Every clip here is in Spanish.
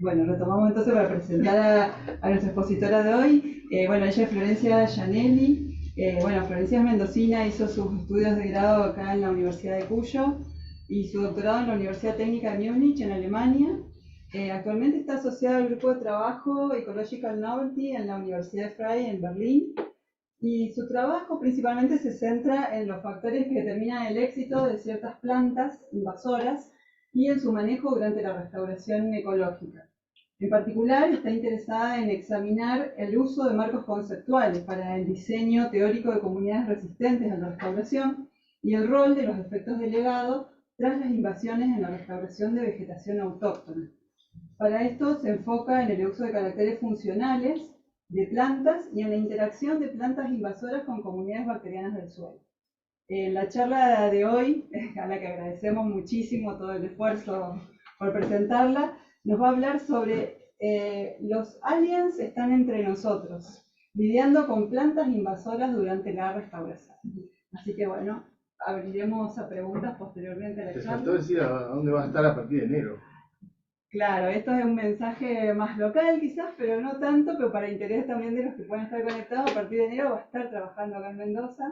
Bueno, retomamos entonces para presentar a nuestra expositora de hoy. Bueno, ella es Florencia Gianelli. Bueno, Florencia es mendocina, hizo sus estudios de grado acá en la Universidad de Cuyo y su doctorado en la Universidad Técnica de Múnich, en Alemania. Actualmente está asociada al grupo de trabajo Ecological Novelty en la Universidad Freie en Berlín. Y su trabajo principalmente se centra en los factores que determinan el éxito de ciertas plantas invasoras y en su manejo durante la restauración ecológica. En particular, está interesada en examinar el uso de marcos conceptuales para el diseño teórico de comunidades resistentes a la restauración y el rol de los efectos del legado tras las invasiones en la restauración de vegetación autóctona. Para esto se enfoca en el uso de caracteres funcionales de plantas y en la interacción de plantas invasoras con comunidades bacterianas del suelo. En la charla de hoy, a la que agradecemos muchísimo todo el esfuerzo por presentarla, nos va a hablar sobre los aliens están entre nosotros, lidiando con plantas invasoras durante la restauración. Así que bueno, abriremos a preguntas posteriormente a la Te charla. faltó decir a dónde va a estar a partir de enero. Claro, esto es un mensaje más local quizás, pero no tanto, pero para interés también de los que pueden estar conectados, a partir de enero va a estar trabajando acá en Mendoza,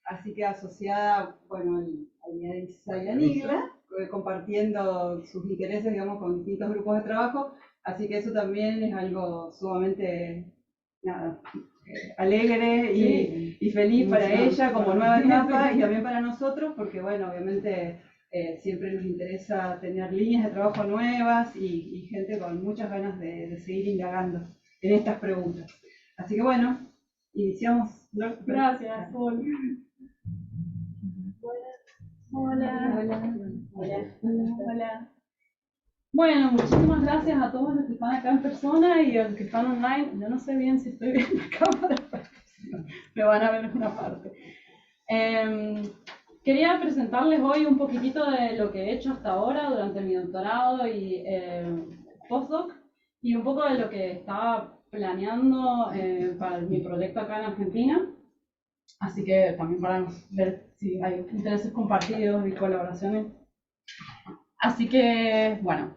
así que asociada, bueno, al IADISA y a NIGLA, compartiendo sus intereses, digamos, con distintos grupos de trabajo, así que eso también es algo sumamente, nada, alegre y feliz para ella como nueva etapa y también para nosotros, porque bueno, obviamente siempre nos interesa tener líneas de trabajo nuevas y gente con muchas ganas de seguir indagando en estas preguntas. Así que bueno, iniciamos. Gracias, Paul. Hola. Hola. Bueno, muchísimas gracias a todos los que están acá en persona y a los que están online. Yo no sé bien si estoy bien en la cámara, pero me van a ver en una parte. Quería presentarles hoy un poquitito de lo que he hecho hasta ahora durante mi doctorado y postdoc y un poco de lo que estaba planeando para mi proyecto acá en Argentina. Así que también para ver si hay intereses compartidos y colaboraciones. Así que, bueno.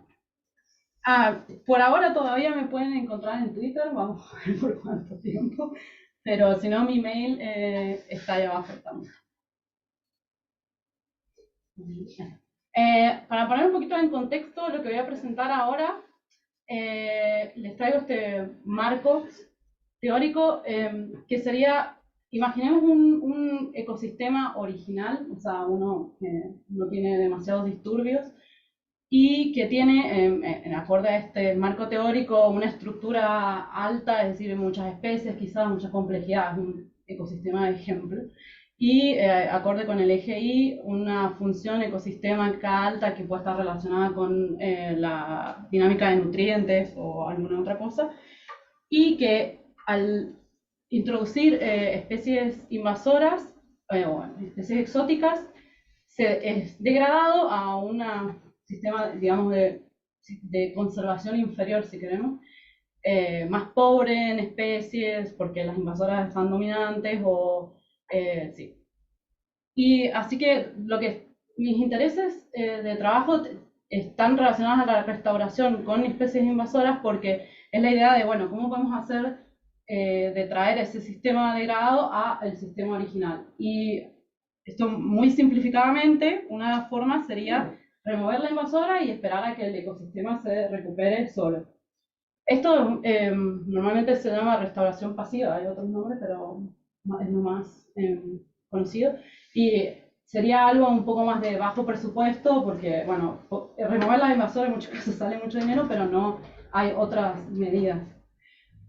Por ahora todavía me pueden encontrar en Twitter, vamos a ver por cuánto tiempo. Pero si no, mi mail está ahí abajo también. Para poner un poquito en contexto lo que voy a presentar ahora, les traigo este marco teórico que sería, imaginemos un ecosistema original, o sea, uno que no tiene demasiados disturbios y que tiene, en acorde a este marco teórico, una estructura alta, es decir, muchas especies, quizás mucha complejidad, es un ecosistema de ejemplo y acorde con el eje Y, una función ecosistémica alta que puede estar relacionada con la dinámica de nutrientes o alguna otra cosa, y que al introducir especies invasoras o especies exóticas, se es degradado a un sistema, digamos, de conservación inferior, si queremos, más pobre en especies, porque las invasoras están dominantes sí. Y así que mis intereses de trabajo están relacionados a la restauración con especies invasoras porque es la idea de, bueno, ¿cómo podemos hacer de traer ese sistema degradado al sistema original? Y esto muy simplificadamente, una forma sería remover la invasora y esperar a que el ecosistema se recupere solo. Esto normalmente se llama restauración pasiva, hay otros nombres, pero es lo más conocido. Y sería algo un poco más de bajo presupuesto, porque, bueno, remover la invasora en muchos casos sale mucho dinero, pero no hay otras medidas.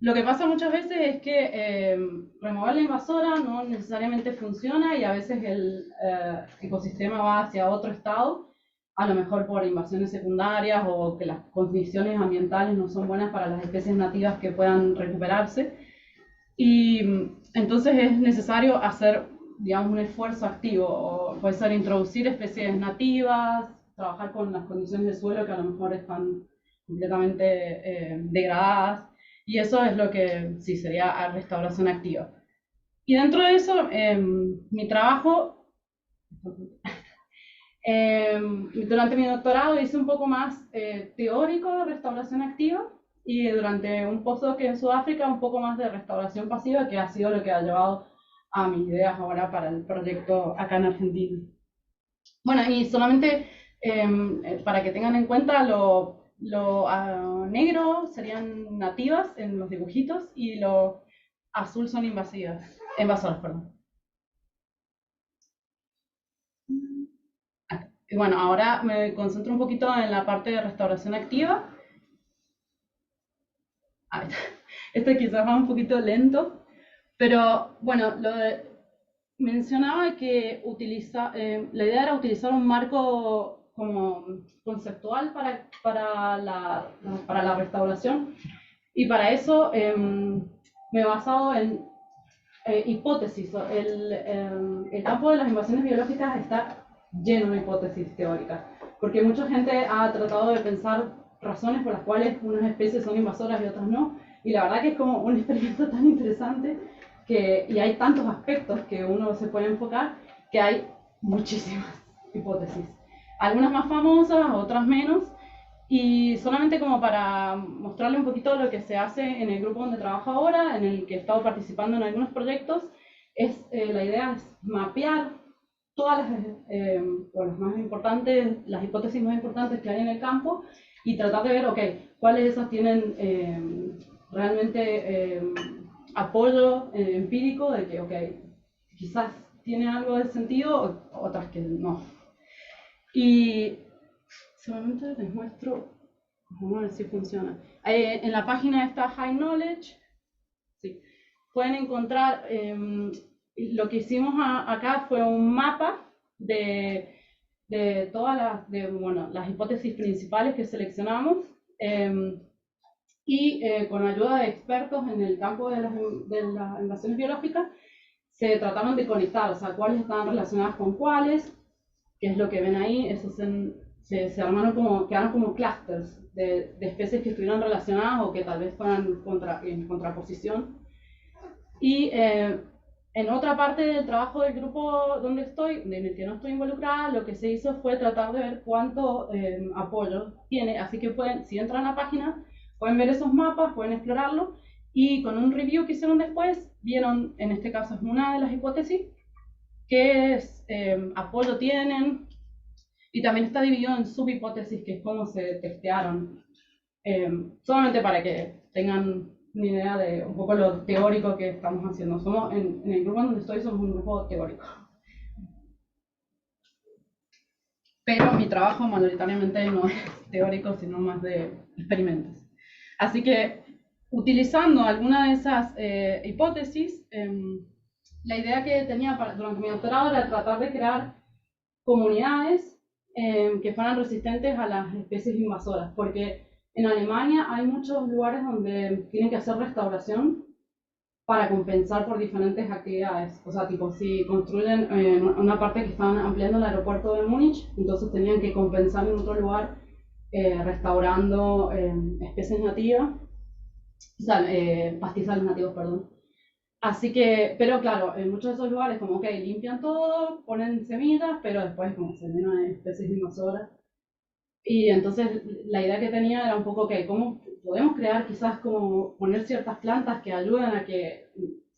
Lo que pasa muchas veces es que remover la invasora no necesariamente funciona y a veces el ecosistema va hacia otro estado, a lo mejor por invasiones secundarias o que las condiciones ambientales no son buenas para las especies nativas que puedan recuperarse. Y entonces es necesario hacer, digamos, un esfuerzo activo, o puede ser introducir especies nativas, trabajar con las condiciones del suelo que a lo mejor están completamente degradadas, y eso es lo que sí sería restauración activa. Y dentro de eso, mi trabajo Durante mi doctorado hice un poco más teórico de restauración activa y durante un postdoc en Sudáfrica un poco más de restauración pasiva, que ha sido lo que ha llevado a mis ideas ahora para el proyecto acá en Argentina. Bueno, y solamente para que tengan en cuenta, lo negro serían nativas en los dibujitos y lo azul son invasoras, perdón. Y bueno, ahora me concentro un poquito en la parte de restauración activa. Esto quizás va un poquito lento, pero bueno, mencionaba que la idea era utilizar un marco como conceptual para la restauración, y para eso me he basado en hipótesis. El campo de las invasiones biológicas está lleno de hipótesis teóricas, porque mucha gente ha tratado de pensar razones por las cuales unas especies son invasoras y otras no, y la verdad que es como un experimento tan interesante y hay tantos aspectos que uno se puede enfocar, que hay muchísimas hipótesis. Algunas más famosas, otras menos, y solamente como para mostrarle un poquito lo que se hace en el grupo donde trabajo ahora, en el que he estado participando en algunos proyectos, la idea es mapear todas las más importantes, las hipótesis más importantes que hay en el campo, y tratar de ver, ok, cuáles de esas tienen realmente apoyo empírico de que, ok, quizás tiene algo de sentido, otras que no. Y solamente les muestro, vamos a ver si funciona. En la página está High Knowledge, sí, pueden encontrar, lo que hicimos acá fue un mapa de todas las hipótesis principales que seleccionamos, y con ayuda de expertos en el campo de las invasiones biológicas se trataron de conectar, o sea, cuáles estaban relacionadas con cuáles, que es lo que ven ahí. Esos se armaron quedaron como clusters de especies que estuvieron relacionadas o que tal vez fueran en contraposición. Y en otra parte del trabajo del grupo en el que no estoy involucrada, lo que se hizo fue tratar de ver cuánto apoyo tiene. Así que si entran a la página, pueden ver esos mapas, pueden explorarlo, y con un review que hicieron después, vieron, en este caso es una de las hipótesis, qué apoyo tienen, y también está dividido en subhipótesis, que es cómo se testearon, solamente para que tengan una idea de un poco lo teórico que estamos haciendo. En el grupo donde estoy somos un grupo teórico, pero mi trabajo mayoritariamente no es teórico, sino más de experimentos. Así que, utilizando alguna de esas hipótesis, la idea que tenía durante mi doctorado era tratar de crear comunidades que fueran resistentes a las especies invasoras, porque en Alemania hay muchos lugares donde tienen que hacer restauración para compensar por diferentes actividades. O sea, tipo, si construyen una parte que estaban ampliando el aeropuerto de Múnich, entonces tenían que compensar en otro lugar restaurando especies nativas, o sea, pastizales nativos, perdón. Así que, pero claro, en muchos de esos lugares como, ok, limpian todo, ponen semillas, pero después como se llena de especies invasoras. Y entonces la idea que tenía era un poco, ok, ¿cómo podemos crear quizás como poner ciertas plantas que ayuden a que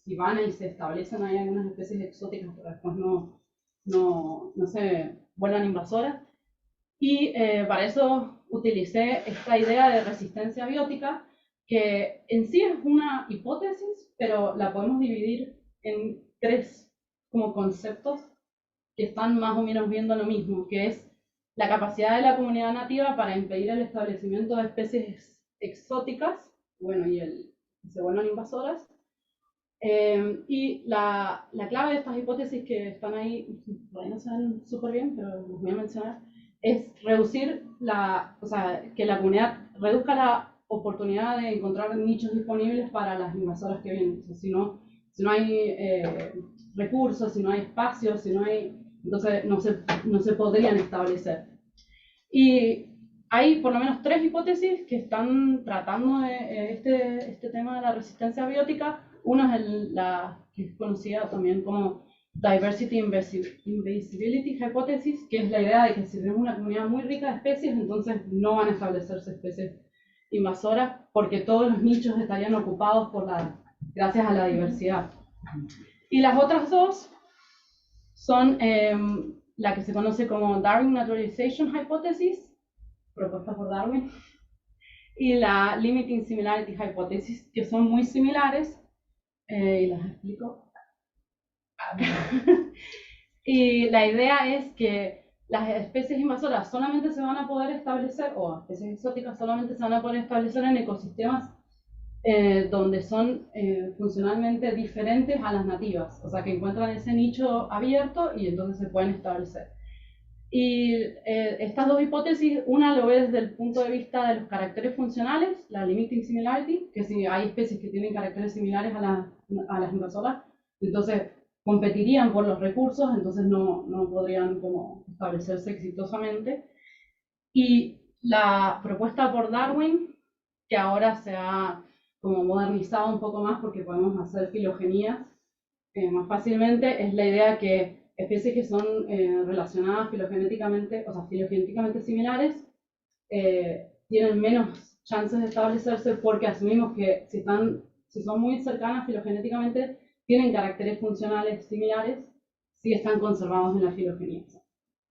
si van y se establecen ahí algunas especies exóticas, pero después no se vuelvan invasoras? Y para eso utilicé esta idea de resistencia biótica, que en sí es una hipótesis, pero la podemos dividir en tres como conceptos que están más o menos viendo lo mismo, que es la capacidad de la comunidad nativa para impedir el establecimiento de especies exóticas, bueno, y se vuelvan invasoras. Y la clave de estas hipótesis que están ahí, por ahí no se ven súper bien, pero los voy a mencionar, es reducir o sea, que la comunidad reduzca la oportunidad de encontrar nichos disponibles para las invasoras que vienen. O sea, si no hay recursos, si no hay espacios, entonces no se podrían establecer. Y hay por lo menos tres hipótesis que están tratando de este tema de la resistencia biótica. Una es la que es conocida también como Diversity Invisibility Hypothesis, que es la idea de que si tenemos una comunidad muy rica de especies, entonces no van a establecerse especies invasoras porque todos los nichos estarían ocupados gracias a la diversidad. Y las otras dos son la que se conoce como Darwin Naturalization Hypothesis, propuesta por Darwin, y la Limiting Similarity Hypothesis, que son muy similares, y las explico. Y la idea es que las especies invasoras solamente se van a poder establecer, o especies exóticas solamente se van a poder establecer en ecosistemas donde son funcionalmente diferentes a las nativas, o sea que encuentran ese nicho abierto y entonces se pueden establecer. Y estas dos hipótesis, una lo ve desde el punto de vista de los caracteres funcionales, la limiting similarity, que si hay especies que tienen caracteres similares a las invasoras, entonces competirían por los recursos, entonces no podrían como establecerse exitosamente. Y la propuesta por Darwin, que ahora se ha como modernizado un poco más porque podemos hacer filogenías más fácilmente, es la idea que especies que son relacionadas filogenéticamente, o sea, filogenéticamente similares, tienen menos chances de establecerse porque asumimos que si son muy cercanas filogenéticamente, tienen caracteres funcionales similares si están conservados en la filogenia.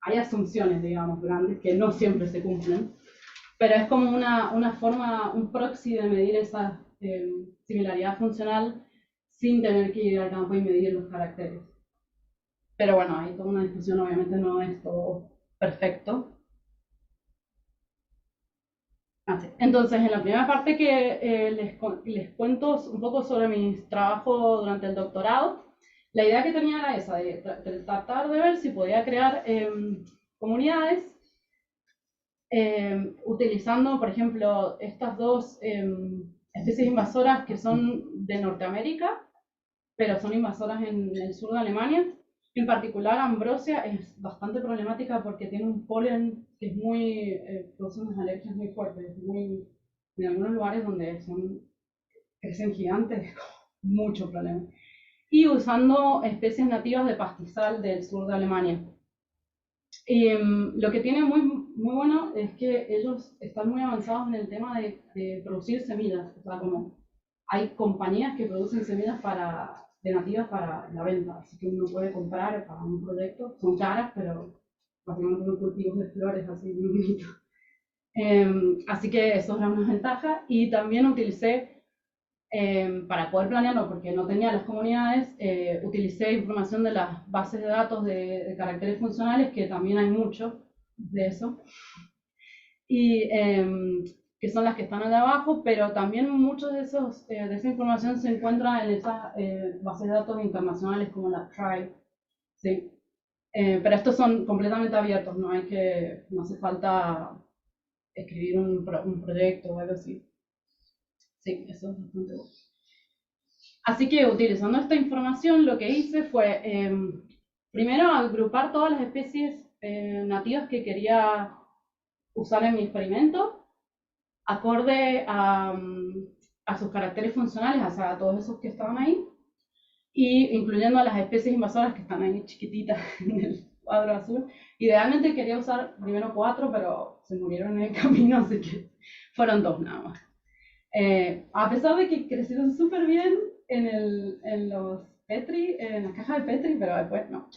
Hay asunciones, digamos, grandes que no siempre se cumplen, pero es como una forma, un proxy de medir esa similaridad funcional sin tener que ir al campo y medir los caracteres. Pero bueno, hay toda una discusión, obviamente no es todo perfecto. Así. Entonces, en la primera parte que les cuento un poco sobre mi trabajo durante el doctorado, la idea que tenía era esa, de tratar de ver si podía crear comunidades utilizando, por ejemplo, estas dos especies invasoras que son de Norteamérica, pero son invasoras en el sur de Alemania. En particular, Ambrosia es bastante problemática porque tiene un polen que es muy, produce unas alergias muy fuertes, en algunos lugares donde crecen gigantes, mucho problema. Y usando especies nativas de pastizal del sur de Alemania. Lo que tiene muy bueno es que ellos están muy avanzados en el tema de producir semillas. O sea, como hay compañías que producen semillas de nativas para la venta, así que uno puede comprar para un proyecto. Son caras, pero básicamente son cultivos de flores así muy bonitos. Así que eso era una ventaja. Y también utilicé, para poder planearlo, porque no tenía las comunidades, utilicé información de las bases de datos de caracteres funcionales, que también hay mucho de eso, y que son las que están allá abajo, pero también muchos de esa información se encuentra en esas bases de datos internacionales como la TRIBE, ¿sí? Pero estos son completamente abiertos, no hace falta escribir un proyecto o algo así. Sí, eso es bastante bueno. Así que utilizando esta información lo que hice fue primero agrupar todas las especies nativas que quería usar en mi experimento acorde a sus caracteres funcionales, o sea, a todos esos que estaban ahí, y incluyendo a las especies invasoras que están ahí chiquititas en el cuadro azul. Idealmente quería usar primero 4, pero se murieron en el camino, así que fueron 2 nada más. A pesar de que crecieron súper bien en los Petri, en las cajas de Petri, pero después no.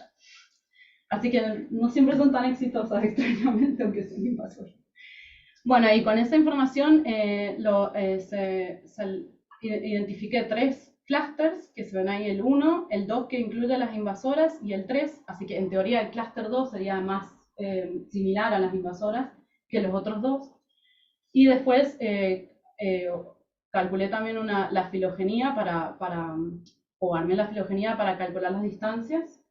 Así que no siempre son tan exitosas, extrañamente, aunque son invasoras. Bueno, y con esa información identifiqué 3 clusters, que se ven ahí, el 1, el 2 que incluye a las invasoras y el 3, así que en teoría el cluster 2 sería más similar a las invasoras que los otros 2. Y después calculé también la filogenía o armé la filogenía para calcular las distancias.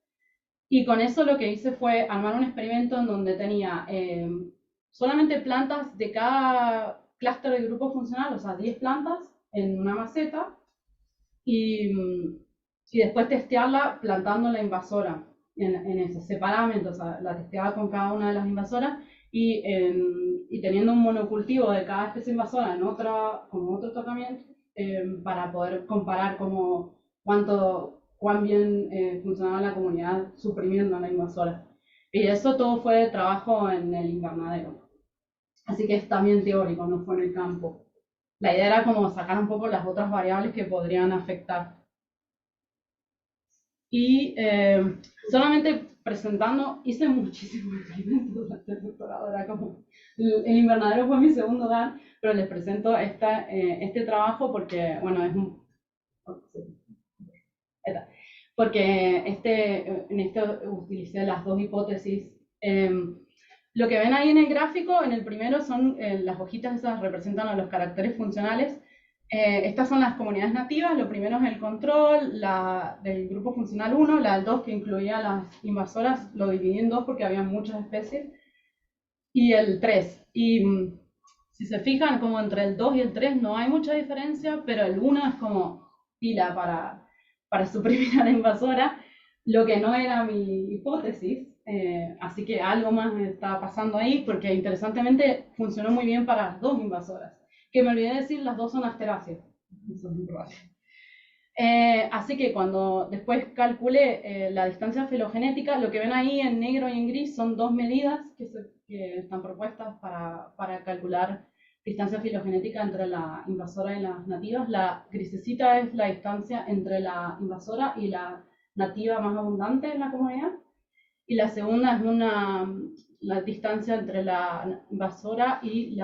Y con eso lo que hice fue armar un experimento en donde tenía solamente plantas de cada clúster de grupo funcional, o sea, 10 plantas en una maceta, y después testearla plantando la invasora en esos separamentos, o sea, la testeaba con cada una de las invasoras, y teniendo un monocultivo de cada especie invasora con otro tratamiento, para poder comparar cuánto cuán bien funcionaba la comunidad suprimiendo a la invasora. Y eso todo fue trabajo en el invernadero. Así que es también teórico, no fue en el campo. La idea era como sacar un poco las otras variables que podrían afectar. Y solamente presentando, hice muchísimos experimentos durante el doctorado, era como, el invernadero fue mi segundo hogar, pero les presento este trabajo porque, bueno, es un... Porque en esto utilicé las dos hipótesis. Lo que ven ahí en el gráfico, en el primero son las hojitas esas representan a los caracteres funcionales. Estas son las comunidades nativas, lo primero es el control, la del grupo funcional 1, la del 2 que incluía las invasoras, lo dividí en dos porque había muchas especies, y el 3. Y si se fijan, como entre el 2 y el 3 no hay mucha diferencia, pero el 1 es como pila para suprimir a la invasora, lo que no era mi hipótesis. Así que algo más estaba pasando ahí, porque interesantemente funcionó muy bien para las dos invasoras. Que me olvidé de decir, las dos son asteráceas. Eso es improbable. Así que cuando después calculé la distancia filogenética, lo que ven ahí en negro y en gris son dos medidas que están propuestas para calcular distancia filogenética entre la invasora y las nativas. La grisecita es la distancia entre la invasora y la nativa más abundante en la comunidad. Y la segunda es la distancia entre la invasora y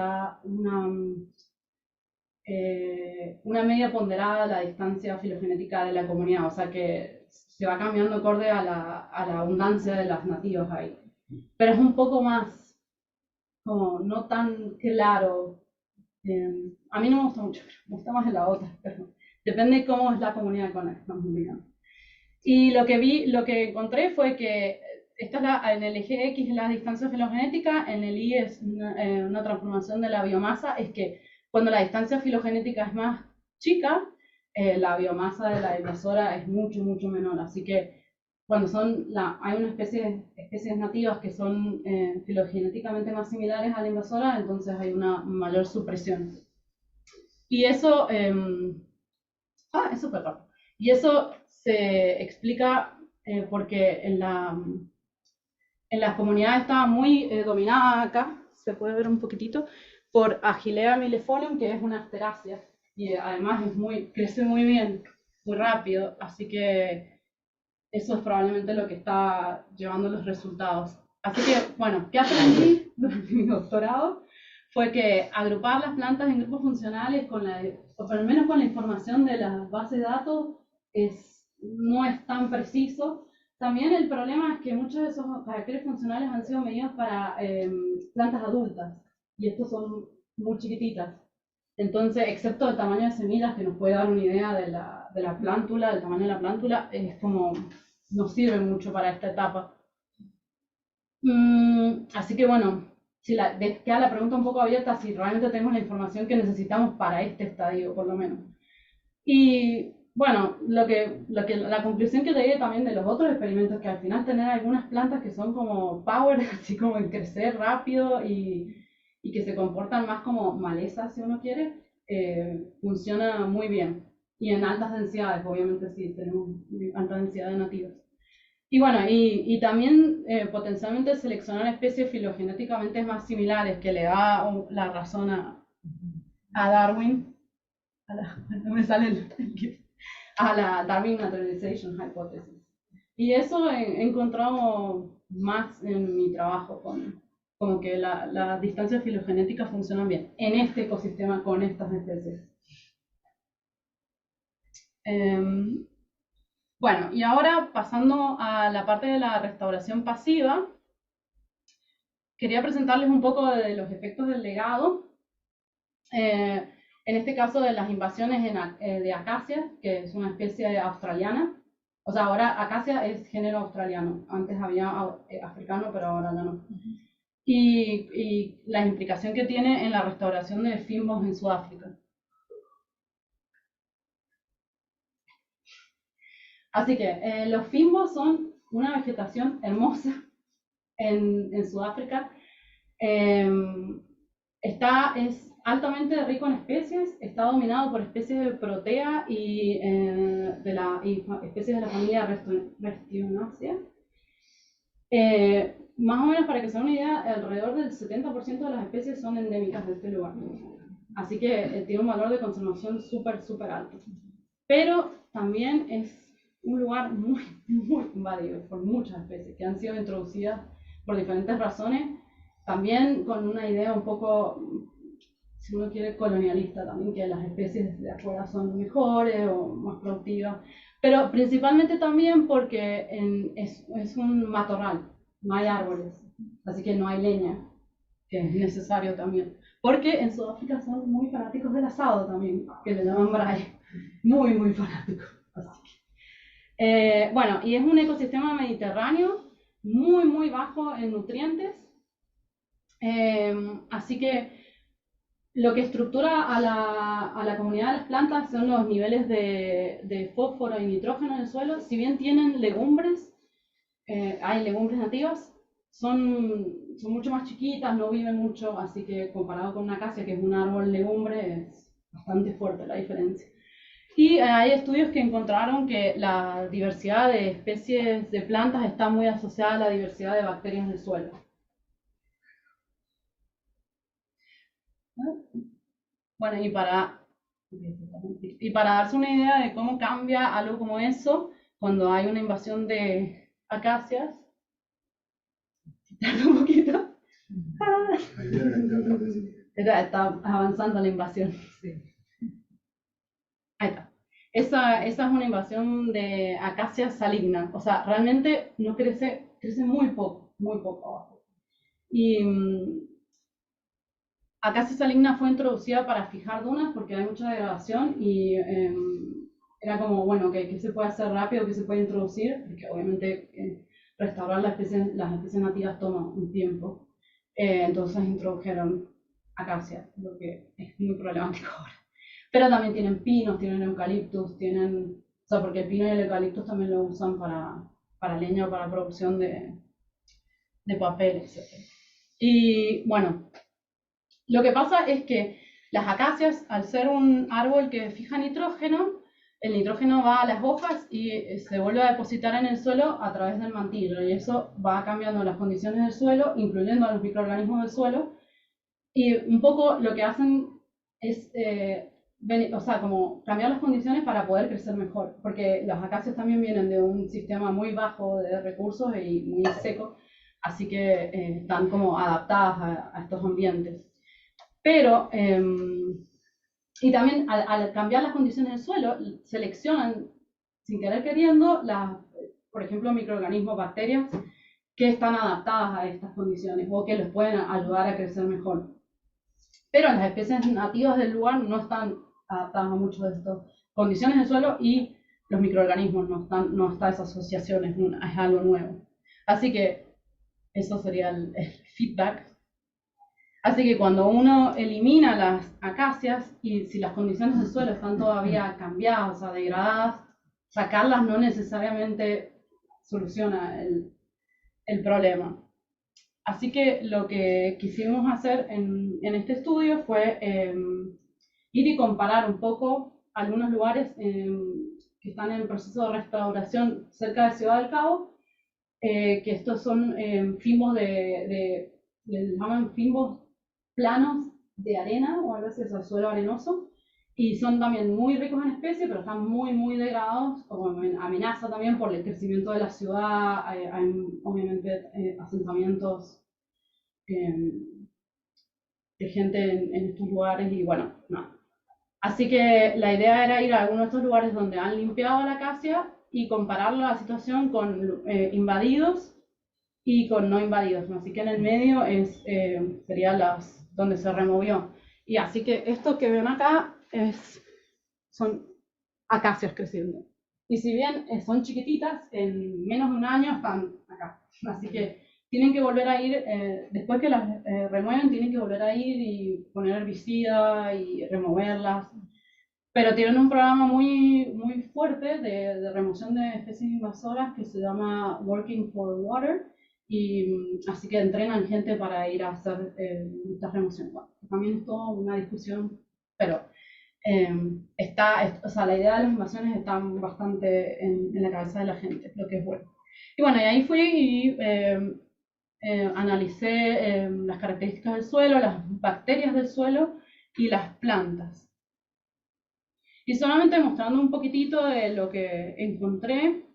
una media ponderada de la distancia filogenética de la comunidad, o sea que se va cambiando acorde a la abundancia de las nativas ahí. Pero es un poco más, como no tan claro. A mí no me gusta mucho, me gusta más de la otra, pero depende de cómo es la comunidad con la que estamos viviendo. Y lo que encontré fue que en el eje X es la distancia filogenética, en el Y es una transformación de la biomasa, es que cuando la distancia filogenética es más chica, la biomasa de la invasora es mucho, mucho menor. Así que cuando hay una especies nativas que son filogenéticamente más similares a la invasora, entonces hay una mayor supresión. Y eso, es súper rápido. Y eso se explica porque en las comunidades estaba muy dominada acá, se puede ver un poquitito, por Achillea millefolium, que es una asterácea, y además crece muy bien, muy rápido, así que eso es probablemente lo que está llevando los resultados. Así que, bueno, ¿qué aprendí durante mi doctorado? Fue que agrupar las plantas en grupos funcionales, o por lo menos con la información de las bases de datos, no es tan preciso. También el problema es que muchos de esos caracteres funcionales han sido medidos para plantas adultas, y estos son muy chiquititas. Entonces, excepto el tamaño de semillas, que nos puede dar una idea de la plántula, del tamaño de la plántula, es como no sirve mucho para esta etapa. Así que bueno, queda la pregunta un poco abierta si realmente tenemos la información que necesitamos para este estadio, por lo menos. Y bueno, la conclusión que llegué también de los otros experimentos, que al final tener algunas plantas que son como power, así como en crecer rápido y que se comportan más como malezas, si uno quiere, funciona muy bien. Y en altas densidades, obviamente sí, tenemos alta densidad de nativos. Y bueno, y también potencialmente seleccionar especies filogenéticamente más similares, que le da la razón a Darwin, no me sale a la Darwin Naturalization Hypothesis. Y eso he encontrado más en mi trabajo, como que las distancias filogenéticas funcionan bien en este ecosistema con estas especies. Bueno, y ahora pasando a la parte de la restauración pasiva, quería presentarles un poco de los efectos del legado. En este caso de las invasiones de acacias, que es una especie australiana. O sea, ahora acacia es género australiano. Antes había africano, pero ahora ya no. Y la implicación que tiene en la restauración de fimbos en Sudáfrica. Así que los fimbos son una vegetación hermosa en Sudáfrica. Es altamente rico en especies, está dominado por especies de protea y, especies de la familia Restionacea. Más o menos para que se den una idea, alrededor del 70% de las especies son endémicas de este lugar. Así que tiene un valor de conservación súper, súper alto. Pero también es un lugar muy, muy invadido por muchas especies que han sido introducidas por diferentes razones, también con una idea un poco, si uno quiere, colonialista también, que las especies de afuera son mejores o más productivas, pero principalmente también porque es un matorral, no hay árboles, así que no hay leña, que es necesario también. Porque en Sudáfrica son muy fanáticos del asado también, que le llaman braai, muy, muy fanáticos. Así que, bueno, y es un ecosistema mediterráneo muy, muy bajo en nutrientes, así que lo que estructura a la comunidad de las plantas son los niveles de fósforo y nitrógeno en el suelo. Si bien tienen legumbres, hay legumbres nativas, son mucho más chiquitas, no viven mucho, así que comparado con una acacia, que es un árbol legumbre, es bastante fuerte la diferencia. Y hay estudios que encontraron que la diversidad de especies de plantas está muy asociada a la diversidad de bacterias del suelo. Bueno, y para darse una idea de cómo cambia algo como eso, cuando hay una invasión de acacias, un poquito. Está avanzando la invasión. Ahí está. Esa es una invasión de Acacia saligna. O sea, realmente no crece muy poco abajo. Y Acacia saligna fue introducida para fijar dunas porque hay mucha degradación y era como, bueno, ¿qué se puede hacer rápido? ¿Qué se puede introducir? Porque obviamente restaurar las especies nativas toma un tiempo. Entonces introdujeron acacia, lo que es muy problemático ahora. Pero también tienen pinos, tienen eucaliptus, o sea, porque el pino y el eucaliptus también lo usan para leña o para producción de papel, etc. Y bueno, lo que pasa es que las acacias, al ser un árbol que fija nitrógeno, el nitrógeno va a las hojas y se vuelve a depositar en el suelo a través del mantillo, y eso va cambiando las condiciones del suelo, incluyendo a los microorganismos del suelo, y un poco lo que hacen es o sea, como cambiar las condiciones para poder crecer mejor, porque las acacias también vienen de un sistema muy bajo de recursos y muy seco, así que están como adaptadas a estos ambientes. Pero, y también al cambiar las condiciones del suelo, seleccionan, sin querer queriendo, por ejemplo, microorganismos, bacterias, que están adaptadas a estas condiciones o que los pueden ayudar a crecer mejor. Pero las especies nativas del lugar no están adaptadas a muchas de estas condiciones del suelo y los microorganismos no están esas asociaciones, es algo nuevo. Así que eso sería el feedback. Así que cuando uno elimina las acacias y si las condiciones del suelo están todavía cambiadas, o sea, degradadas, sacarlas no necesariamente soluciona el problema. Así que lo que quisimos hacer en este estudio fue ir y comparar un poco algunos lugares que están en proceso de restauración cerca de Ciudad del Cabo, que estos son fimbos les llaman fimbos planos de arena o a veces al suelo arenoso, y son también muy ricos en especies, pero están muy, muy degradados, como amenaza también por el crecimiento de la ciudad. Hay obviamente asentamientos de gente en estos lugares y bueno, no. Así que la idea era ir a algunos de estos lugares donde han limpiado la acacia y comparar la situación con invadidos y con no invadidos, ¿no? Así que en el medio sería donde se removió. Y así que esto que ven acá son acacias creciendo. Y si bien son chiquititas, en menos de un año están acá. Así que tienen que volver a ir, después que las remueven, tienen que volver a ir y poner herbicida y removerlas. Pero tienen un programa muy, muy fuerte de remoción de especies invasoras que se llama Working for Water, y así que entrenan gente para ir a hacer estas remociones. Bueno, también es toda una discusión, pero o sea, la idea de las invasiones está bastante en la cabeza de la gente, lo que es bueno. Y bueno, y ahí fui y analicé las características del suelo, las bacterias del suelo y las plantas. Y solamente mostrando un poquitito de lo que encontré.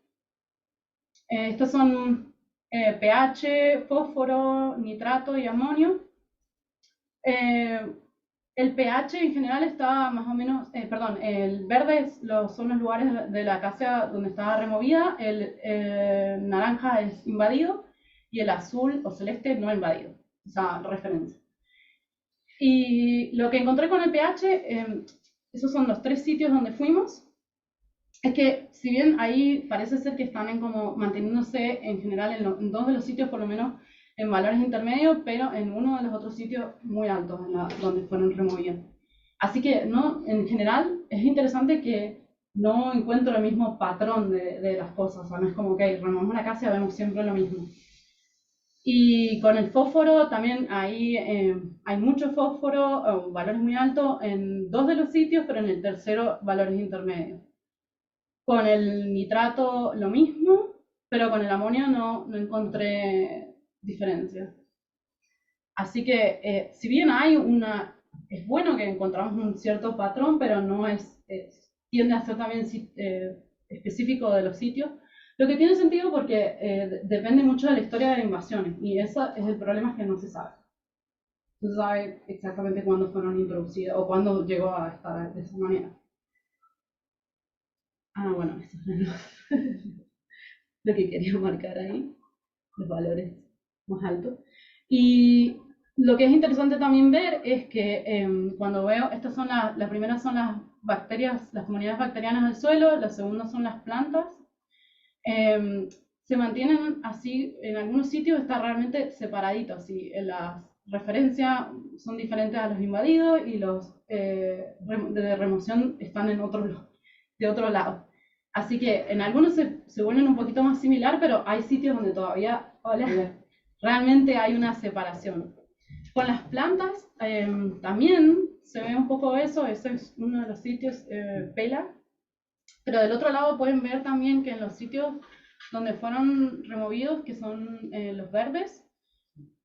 Estos son pH, fósforo, nitrato y amonio. El pH en general está más o menos, perdón, el verde son los lugares de la acacia donde estaba removida, el naranja es invadido y el azul o celeste no invadido, o sea, referencia. Y lo que encontré con el pH, esos son los 3 sitios donde fuimos, es que si bien ahí parece ser que están como manteniéndose en general en 2 de los sitios por lo menos en valores intermedios, pero en uno de los otros sitios muy altos donde fueron removidos. Así que no, en general es interesante que no encuentro el mismo patrón de las cosas, o sea, no es como que removemos una casa y vemos siempre lo mismo. Y con el fósforo también ahí hay mucho fósforo, valores muy altos en 2 de los sitios, pero en el tercero valores intermedios. Con el nitrato lo mismo, pero con el amonio no encontré diferencia. Así que si bien hay es bueno que encontramos un cierto patrón, pero no tiende a ser también específico de los sitios. Lo que tiene sentido porque depende mucho de la historia de las invasiones, y ese es el problema, que no se sabe. No se sabe exactamente cuándo fueron introducidas o cuándo llegó a estar de esa manera. Bueno, eso es lo que quería marcar ahí, los valores más altos. Y lo que es interesante también ver es que cuando veo, estas son las primeras son las bacterias, las comunidades bacterianas del suelo, las segundas son las plantas. Se mantienen así, en algunos sitios está realmente separadito, así, las referencias son diferentes a los invadidos y los de remoción están de otro lado. Así que en algunos se vuelven un poquito más similar, pero hay sitios donde todavía realmente hay una separación. Con las plantas también se ve un poco eso, ese es uno de los sitios, Pela, pero del otro lado pueden ver también que en los sitios donde fueron removidos, que son los verdes,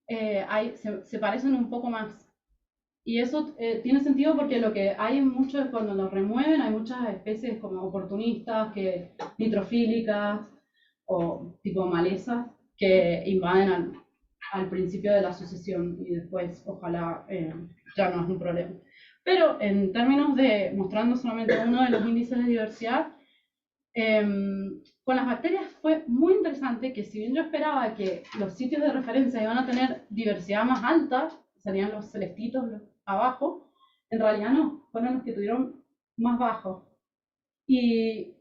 se parecen un poco más. Y eso tiene sentido porque lo que hay mucho es cuando los remueven, hay muchas especies como oportunistas, nitrofílicas o tipo malezas que invaden al principio de la sucesión y después ojalá ya no es un problema. Pero en términos de, mostrando solamente uno de los índices de diversidad, con las bacterias fue muy interesante que si bien yo esperaba que los sitios de referencia iban a tener diversidad más alta, serían los celestitos abajo, en realidad no, fueron los que tuvieron más bajos. Y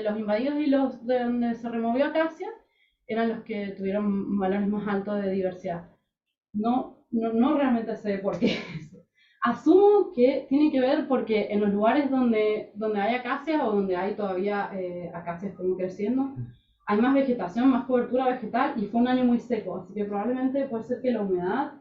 los invadidos y los de donde se removió acacia eran los que tuvieron valores más altos de diversidad. No realmente sé por qué. Asumo que tiene que ver porque en los lugares donde hay acacias o donde hay todavía acacias como creciendo, hay más vegetación, más cobertura vegetal y fue un año muy seco, así que probablemente puede ser que la humedad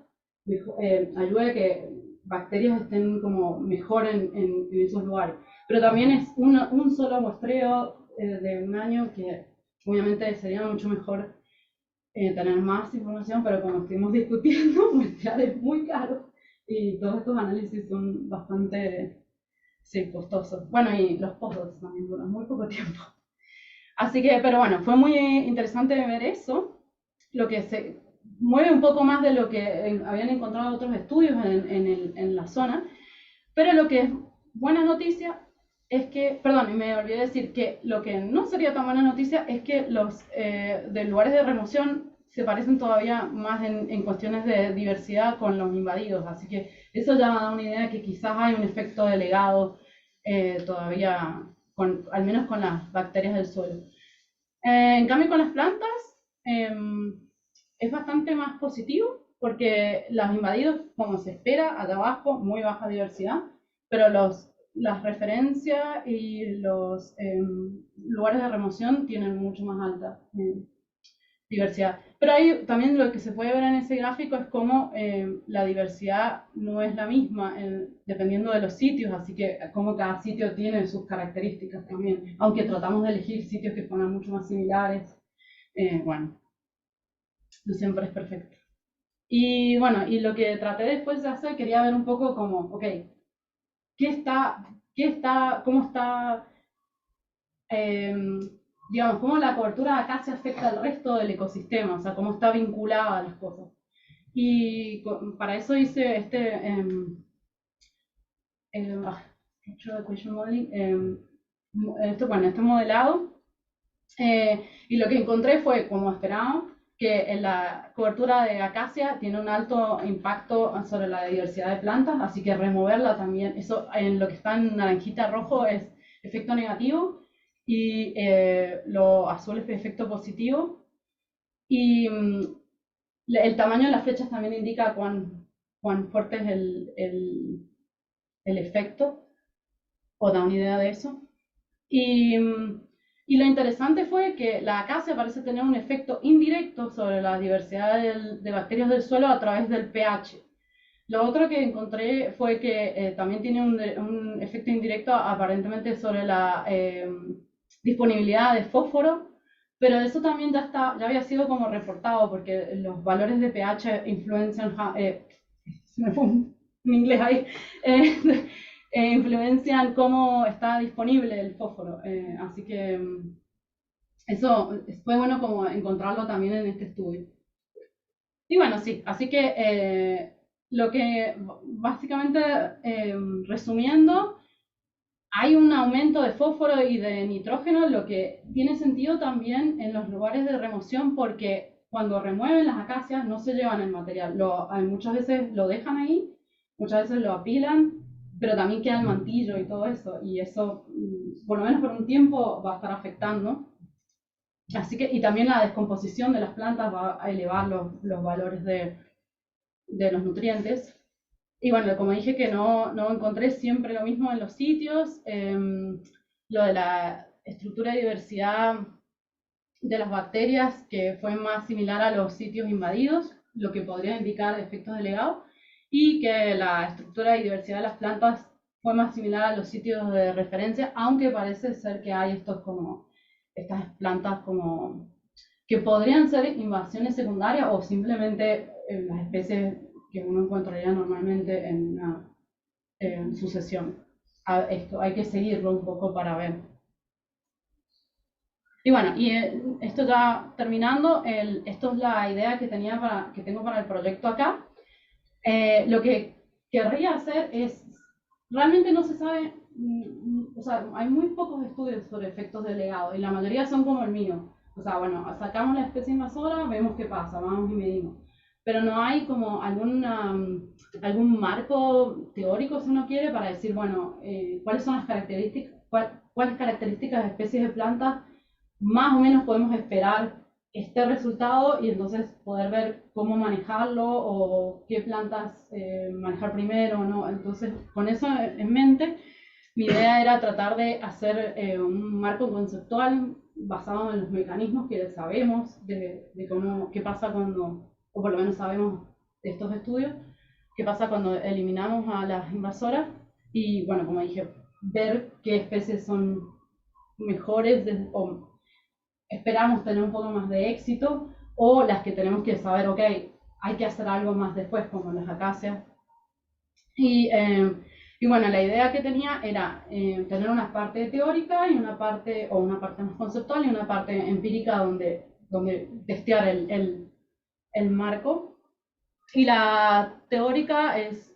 ayude a que bacterias estén como mejor en esos lugares. Pero también es un solo muestreo de un año que obviamente sería mucho mejor tener más información, pero como estuvimos discutiendo, muestrear es muy caro. Y todos estos análisis son bastante costosos. Bueno, y los pozos también duran muy poco tiempo. Así que, pero bueno, fue muy interesante ver eso, lo que se mueve un poco más de lo que habían encontrado otros estudios en la zona. Pero lo que es buena noticia es que, perdón, me olvidé decir que lo que no sería tan buena noticia es que los de lugares de remoción se parecen todavía más en cuestiones de diversidad con los invadidos, así que eso ya da una idea de que quizás hay un efecto delegado todavía, al menos con las bacterias del suelo. En cambio con las plantas es bastante más positivo, porque los invadidos, como se espera, allá abajo, muy baja diversidad, pero las referencias y los lugares de remoción tienen mucho más alta diversidad. Pero ahí también lo que se puede ver en ese gráfico es cómo la diversidad no es la misma dependiendo de los sitios, así que cómo cada sitio tiene sus características también, aunque tratamos de elegir sitios que fueran mucho más similares. Bueno, no siempre es perfecto. Y bueno, y lo que traté después de hacer, quería ver un poco como, ok, cómo está, digamos, cómo la cobertura de acacia afecta al resto del ecosistema, o sea, cómo está vinculada a las cosas. Y para eso hice Structural Equation Modeling, este modelado. Y lo que encontré fue, como esperábamos, que la cobertura de acacia tiene un alto impacto sobre la diversidad de plantas, así que removerla también, eso en lo que está en naranjita rojo es efecto negativo y lo azul es efecto positivo. Y el tamaño de las flechas también indica cuán fuerte es el efecto, o da una idea de eso. Y lo interesante fue que la acacia parece tener un efecto indirecto sobre la diversidad de bacterias del suelo a través del pH. Lo otro que encontré fue que también tiene un efecto indirecto aparentemente sobre la disponibilidad de fósforo, pero eso también ya había sido como reportado porque los valores de pH influencian, se me fue un inglés ahí, influencian cómo está disponible el fósforo. Así que eso fue bueno como encontrarlo también en este estudio. Y bueno, sí, así que lo que básicamente, resumiendo, hay un aumento de fósforo y de nitrógeno, lo que tiene sentido también en los lugares de remoción porque cuando remueven las acacias no se llevan el material, muchas veces lo dejan ahí, muchas veces lo apilan, pero también queda el mantillo y todo eso, y eso, por lo menos por un tiempo, va a estar afectando. Así que, y también la descomposición de las plantas va a elevar los valores de los nutrientes. Y bueno, como dije que no encontré siempre lo mismo en los sitios, lo de la estructura y diversidad de las bacterias que fue más similar a los sitios invadidos, lo que podría indicar efectos de legado, y que la estructura y diversidad de las plantas fue más similar a los sitios de referencia, aunque parece ser que hay estas plantas como que podrían ser invasiones secundarias o simplemente las especies que uno encontraría normalmente en una sucesión. Esto hay que seguirlo un poco para ver. Y bueno, y esto ya terminando, esto es la idea que tengo para el proyecto acá. Lo que querría hacer es, realmente no se sabe, o sea, hay muy pocos estudios sobre efectos de legado y la mayoría son como el mío. O sea, bueno, sacamos la especie invasora, vemos qué pasa, vamos y medimos. Pero no hay como algún marco teórico, si uno quiere, para decir, bueno, cuáles son las características, cuáles características de especies de plantas más o menos podemos esperar este resultado y entonces poder ver cómo manejarlo o qué plantas manejar primero o no. Entonces, con eso en mente, mi idea era tratar de hacer un marco conceptual basado en los mecanismos que sabemos de qué pasa cuando, o por lo menos sabemos de estos estudios, qué pasa cuando eliminamos a las invasoras y, bueno, como dije, ver qué especies son mejores o esperamos tener un poco más de éxito, o las que tenemos que saber, ok, hay que hacer algo más después, como las acacias. Y bueno, la idea que tenía era tener una parte teórica y una parte más conceptual y una parte empírica donde testear el marco. Y la teórica es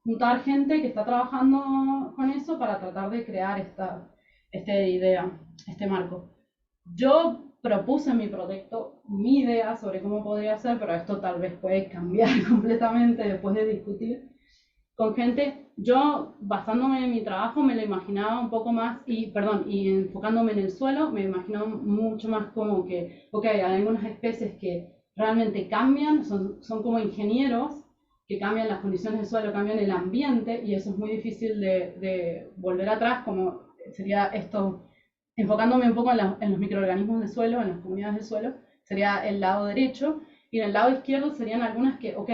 juntar gente que está trabajando con eso para tratar de crear esta idea, este marco. Yo propuse en mi proyecto mi idea sobre cómo podría ser, pero esto tal vez puede cambiar completamente después de discutir con gente. Yo, basándome en mi trabajo, me lo imaginaba un poco más, y enfocándome en el suelo, me imaginaba mucho más como que, ok, hay algunas especies que realmente cambian, son como ingenieros, que cambian las condiciones del suelo, cambian el ambiente, y eso es muy difícil de volver atrás, como sería esto, enfocándome un poco en los microorganismos del suelo, en las comunidades del suelo, sería el lado derecho, y en el lado izquierdo serían algunas que, ok,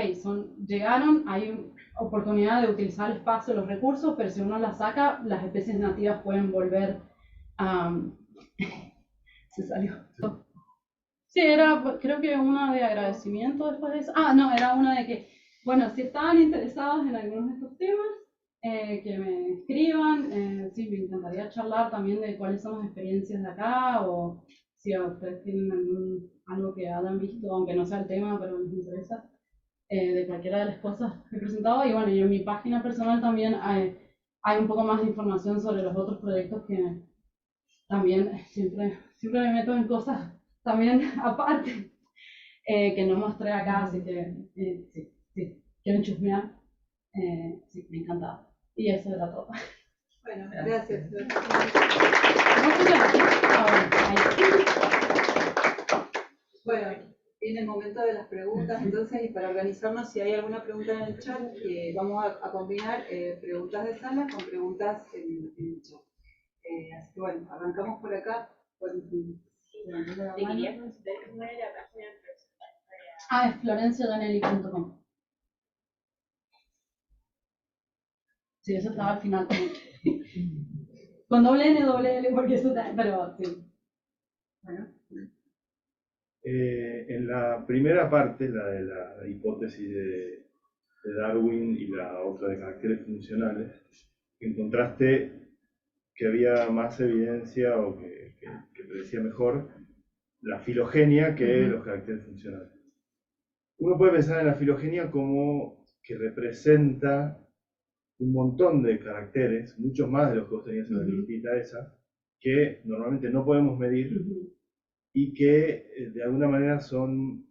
llegaron, hay oportunidad de utilizar el espacio, los recursos, pero si uno las saca, las especies nativas pueden volver a... se salió. Sí, creo que una de agradecimiento después de eso. Ah, no, era una de que, bueno, si estaban interesados en algunos de estos temas, que me escriban. Sí, me encantaría charlar también de cuáles son las experiencias de acá, o si a ustedes tienen algo que hayan visto, aunque no sea el tema, pero les interesa, de cualquiera de las cosas que he presentado. Y bueno, y en mi página personal también hay un poco más de información sobre los otros proyectos que también siempre me meto en cosas también aparte, que no mostré acá, así que sí, quieren chusmear, sí, me encanta. Y eso era todo. Bueno, gracias. Bueno, viene el momento de las preguntas, entonces, y para organizarnos, si hay alguna pregunta en el chat, vamos a combinar preguntas de sala con preguntas en el chat. Así que bueno, arrancamos por acá. ¿Te quería consultar cómo era la página de Es florenciadanelli.com. Sí, eso estaba al final. Con doble N, doble L, porque eso está, pero sí. Bueno. En la primera parte, la de la hipótesis de Darwin y la otra de caracteres funcionales, encontraste que había más evidencia o que predecía mejor la filogenia que los caracteres funcionales. Uno puede pensar en la filogenia como que representa un montón de caracteres, muchos más de los que vos tenías en la listita esa, que normalmente no podemos medir y que de alguna manera son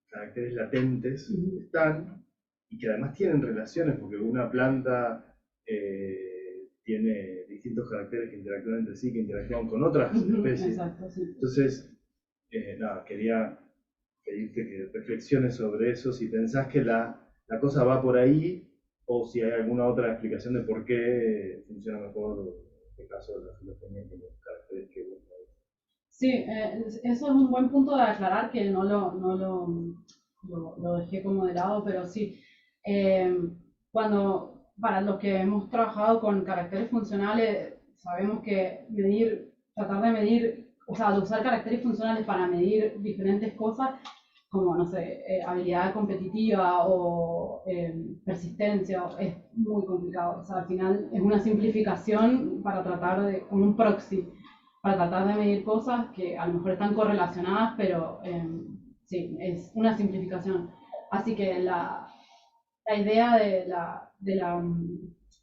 caracteres latentes que están y que además tienen relaciones, porque una planta tiene distintos caracteres que interactúan entre sí, que interactúan con otras especies. Exacto, sí. Entonces, nada, quería pedirte que reflexiones sobre eso, si pensás que la cosa va por ahí, o si hay alguna otra explicación de por qué funciona mejor en este caso la filogenia que los caracteres que vos traes. Sí, eso es un buen punto de aclarar, que no lo dejé como de lado, pero sí. Para los que hemos trabajado con caracteres funcionales, sabemos que tratar de medir, o sea, de usar caracteres funcionales para medir diferentes cosas, como, no sé, habilidad competitiva o persistencia, es muy complicado. O sea, al final es una simplificación para tratar como un proxy, para tratar de medir cosas que a lo mejor están correlacionadas, pero sí, es una simplificación. Así que la idea de la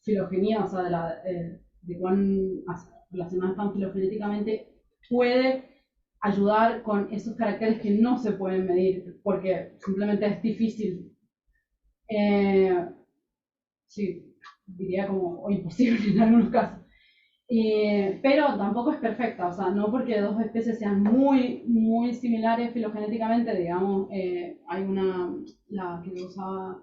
filogenia, o sea, de cuán relacionadas están filogenéticamente, puede ayudar con esos caracteres que no se pueden medir, porque simplemente es difícil. Sí, diría o imposible en algunos casos. Pero tampoco es perfecta, o sea, no porque dos especies sean muy similares filogenéticamente, digamos, hay la que usaba